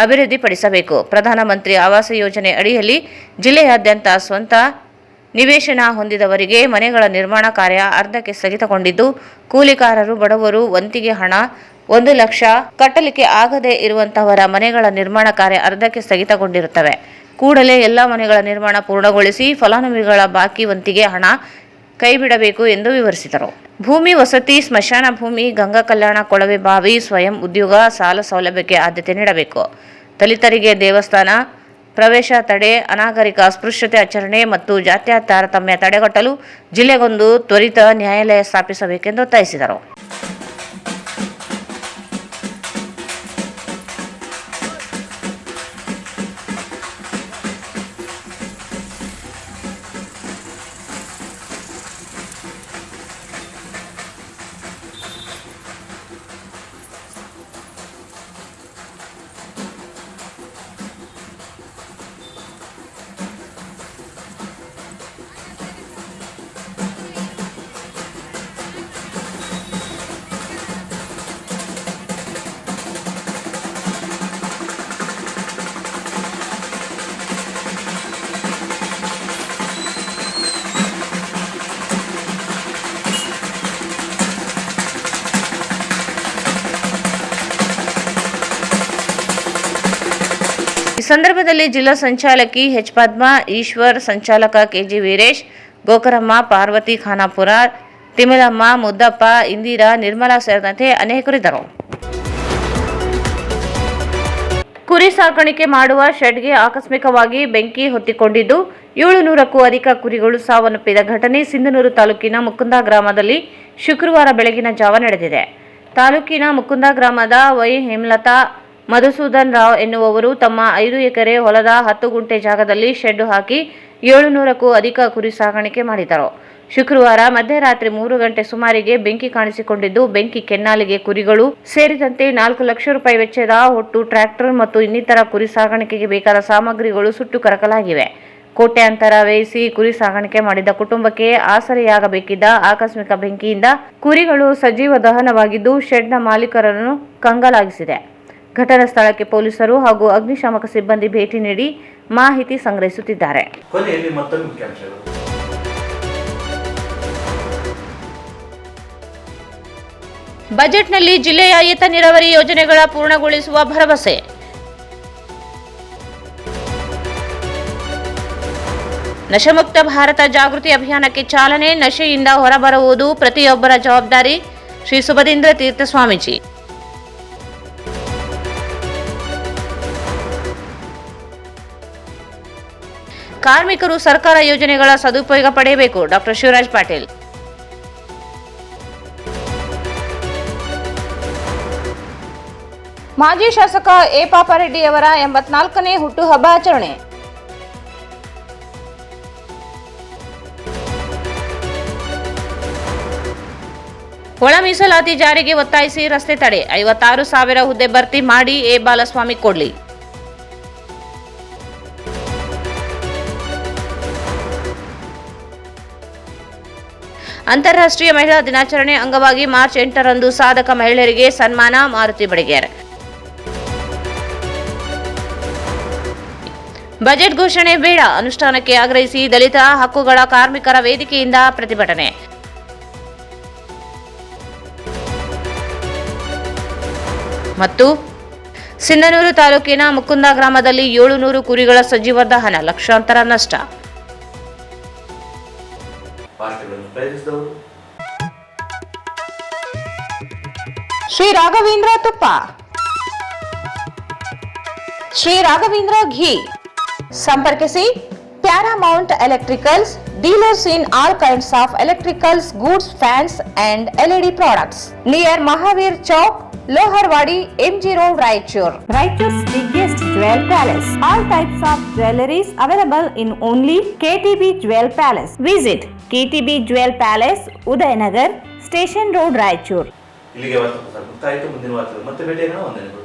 ಅಭಿವೃದ್ಧಿಪಡಿಸಬೇಕು. ಪ್ರಧಾನಮಂತ್ರಿ ಆವಾಸ ಯೋಜನೆ ಅಡಿಯಲ್ಲಿ ಜಿಲ್ಲೆಯಾದ್ಯಂತ ಸ್ವಂತ ನಿವೇಶನ ಹೊಂದಿದವರಿಗೆ ಮನೆಗಳ ನಿರ್ಮಾಣ ಕಾರ್ಯ ಅರ್ಧಕ್ಕೆ ಸ್ಥಗಿತಗೊಂಡಿದ್ದು, ಕೂಲಿಕಾರರು, ಬಡವರು, ವಂತಿಗೆ ಹಣ 1 ಲಕ್ಷ ಕಟ್ಟಲಿಕ್ಕೆ ಆಗದೇ ಇರುವಂತಹವರ ಮನೆಗಳ ನಿರ್ಮಾಣ ಕಾರ್ಯ ಅರ್ಧಕ್ಕೆ ಸ್ಥಗಿತಗೊಂಡಿರುತ್ತವೆ. ಕೂಡಲೇ ಎಲ್ಲ ಮನೆಗಳ ನಿರ್ಮಾಣ ಪೂರ್ಣಗೊಳಿಸಿ ಫಲಾನುಭವಿಗಳ ಬಾಕಿ ವಂತಿಗೆ ಹಣ ಕೈಬಿಡಬೇಕು ಎಂದು ವಿವರಿಸಿದರು. ಭೂಮಿ, ವಸತಿ, ಸ್ಮಶಾನ ಭೂಮಿ, ಗಂಗಾ ಕಲ್ಯಾಣ, ಕೊಳವೆ ಬಾವಿ, ಸ್ವಯಂ ಉದ್ಯೋಗ, ಸಾಲ ಸೌಲಭ್ಯಕ್ಕೆ ಆದ್ಯತೆ ನೀಡಬೇಕು. ದಲಿತರಿಗೆ ದೇವಸ್ಥಾನ ಪ್ರವೇಶ ತಡೆ, ಅನಾಗರಿಕ ಅಸ್ಪೃಶ್ಯತೆ ಆಚರಣೆ ಮತ್ತು ಜಾತ್ಯ ತಾರತಮ್ಯ ತಡೆಗಟ್ಟಲು ಜಿಲ್ಲೆಗೊಂದು ತ್ವರಿತ ನ್ಯಾಯಾಲಯ ಸ್ಥಾಪಿಸಬೇಕೆಂದು ಒತ್ತಾಯಿಸಿದರು. ಸಂದರ್ಭದಲ್ಲಿ ಜಿಲ್ಲಾ ಸಂಚಾಲಕಿ ಎಚ್ ಪದ್ಮಾ, ಈಶ್ವರ್, ಸಂಚಾಲಕ ಕೆಜಿ ವೀರೇಶ್, ಗೋಕರಮ್ಮ, ಪಾರ್ವತಿ ಖಾನಾಪುರ, ತಿಮ್ಮಲಮ್ಮ, ಮುದ್ದಪ್ಪ, ಇಂದಿರಾ, ನಿರ್ಮಲಾ ಸೇರಿದಂತೆ ಅನೇಕರಿದ್ದರು. ಕುರಿ ಸಾಕಾಣಿಕೆ ಮಾಡುವ ಶೆಡ್ಗೆ ಆಕಸ್ಮಿಕವಾಗಿ ಬೆಂಕಿ ಹೊತ್ತಿಕೊಂಡಿದ್ದು 700ಕ್ಕೂ ಅಧಿಕ ಕುರಿಗಳು ಸಾವನ್ನಪ್ಪಿದ ಘಟನೆ ಸಿಂಧನೂರು ತಾಲೂಕಿನ ಮುಕುಂದ ಗ್ರಾಮದಲ್ಲಿ ಶುಕ್ರವಾರ ಬೆಳಗಿನ ಜಾವ ನಡೆದಿದೆ. ತಾಲೂಕಿನ ಮುಕುಂದ ಗ್ರಾಮದ ವೈ ಹೇಮಲತಾ ಮಧುಸೂದನ್ ರಾವ್ ಎನ್ನುವವರು ತಮ್ಮ 5 ಎಕರೆ ಹೊಲದ 10 ಗುಂಟೆ ಜಾಗದಲ್ಲಿ ಶೆಡ್ ಹಾಕಿ 700ಕ್ಕೂ ಅಧಿಕ ಕುರಿ ಸಾಕಾಣಿಕೆ ಮಾಡಿದರು. ಶುಕ್ರವಾರ ಮಧ್ಯರಾತ್ರಿ 3 ಗಂಟೆ ಸುಮಾರಿಗೆ ಬೆಂಕಿ ಕಾಣಿಸಿಕೊಂಡಿದ್ದು, ಬೆಂಕಿ ಕೆನ್ನಾಲಿಗೆ ಕುರಿಗಳು ಸೇರಿದಂತೆ 4 ಲಕ್ಷ ರೂಪಾಯಿ ವೆಚ್ಚದ ಒಟ್ಟು ಟ್ರ್ಯಾಕ್ಟರ್ ಮತ್ತು ಇನ್ನಿತರ ಕುರಿ ಸಾಗಾಣಿಕೆಗೆ ಬೇಕಾದ ಸಾಮಗ್ರಿಗಳು ಸುಟ್ಟು ಕರಕಲಾಗಿವೆ. ಕೋಟ್ಯಾಂತರ ವ್ಯಯಿಸಿ ಕುರಿ ಸಾಗಾಣಿಕೆ ಮಾಡಿದ ಕುಟುಂಬಕ್ಕೆ ಆಸರೆಯಾಗಬೇಕಿದ್ದ ಆಕಸ್ಮಿಕ ಬೆಂಕಿಯಿಂದ ಕುರಿಗಳು ಸಜೀವ ದಹನವಾಗಿದ್ದು, ಶೆಡ್ನ ಮಾಲೀಕರನ್ನು ಕಂಗಾಲಾಗಿಸಿದೆ. ಘಟನಾ ಸ್ಥಳಕ್ಕೆ ಪೊಲೀಸರು ಹಾಗೂ ಅಗ್ನಿಶಾಮಕ ಸಿಬ್ಬಂದಿ ಭೇಟಿ ನೀಡಿ ಮಾಹಿತಿ ಸಂಗ್ರಹಿಸುತ್ತಿದ್ದಾರೆ. ಕೊನೆಯಲ್ಲಿ ಮತ್ತೊಂದು ಮುಖ್ಯಾಂಶಗಳು. ಬಜೆಟ್ನಲ್ಲಿ ಜಿಲ್ಲೆಯ ಏತ ನೀರಾವರಿ ಯೋಜನೆಗಳ ಪೂರ್ಣಗೊಳಿಸುವ ಭರವಸೆ. ನಶೆಮುಕ್ತ ಭಾರತ ಜಾಗೃತಿ ಅಭಿಯಾನಕ್ಕೆ ಚಾಲನೆ. ನಶೆಯಿಂದ ಹೊರಬರುವುದು ಪ್ರತಿಯೊಬ್ಬರ ಜವಾಬ್ದಾರಿ. ಶ್ರೀ ಸುಬದೇಂದ್ರ ತೀರ್ಥ ಸ್ವಾಮೀಜಿ. ಕಾರ್ಮಿಕರು ಸರ್ಕಾರ ಯೋಜನೆಗಳ ಸದುಪಯೋಗ ಪಡೆಯಬೇಕು. ಡಾಕ್ಟರ್ ಶಿವರಾಜ್ ಪಾಟೀಲ್. ಮಾಜಿ ಶಾಸಕ ಎ ಪಾಪಾರೆಡ್ಡಿಯವರ 84ನೇ ಹುಟ್ಟುಹಬ್ಬ ಆಚರಣೆ. ಒಳ ಮೀಸಲಾತಿ ಜಾರಿಗೆ ಒತ್ತಾಯಿಸಿ ರಸ್ತೆ ತಡೆ. 56,000 ಹುದ್ದೆ ಭರ್ತಿ ಮಾಡಿ ಎ ಬಾಲಸ್ವಾಮಿ ಕೊಡ್ಲಿ. ಅಂತಾರಾಷ್ಟ್ರೀಯ ಮಹಿಳಾ ದಿನಾಚರಣೆ ಅಂಗವಾಗಿ ಮಾರ್ಚ್ 8ರಂದು ಸಾಧಕ ಮಹಿಳೆಯರಿಗೆ ಸನ್ಮಾನ. ಮಾರುತಿ ಬಡಿಗೇರ್. ಬಜೆಟ್ ಘೋಷಣೆ ಬೇಡ, ಅನುಷ್ಠಾನಕ್ಕೆ ಆಗ್ರಹಿಸಿ ದಲಿತ ಹಕ್ಕುಗಳ ಕಾರ್ಮಿಕರ ವೇದಿಕೆಯಿಂದ ಪ್ರತಿಭಟನೆ. ಮತ್ತು ಸಿಂಧನೂರು ತಾಲೂಕಿನ ಮುಕುಂದ ಗ್ರಾಮದಲ್ಲಿ 700 ಕುರಿಗಳ ಸಜೀವ ದಹನ, ಲಕ್ಷಾಂತರ ನಷ್ಟ. ಶ್ರೀ ರಾಘವೇಂದ್ರ ತುಪ್ಪ, ಶ್ರೀ ರಾಘವೇಂದ್ರ ಘೀ. ಸಂಪರ್ಕಿಸಿ Paramount electricals, dealers in all kinds of electricals goods, fans and LED products, near Mahavir Chowk, Loharwadi, MG Road, Raichur. Raichur's biggest jewel palace. All types of jewelries available in only KTB Jewel Palace. Visit KTB Jewel Palace, Udayanagar, Station Road, Raichur. ಇಲ್ಲಿಗೆ ವಾರ್ತಾ ಪ್ರಸಾರ ಮುಕ್ತಾಯಿತು. ಮುಂದಿನ ವಾರ್ತೆ ಮತ್ತೆ ಭೇಟಿಯಾಗೋಣ. ವಂದನೆಗಳು.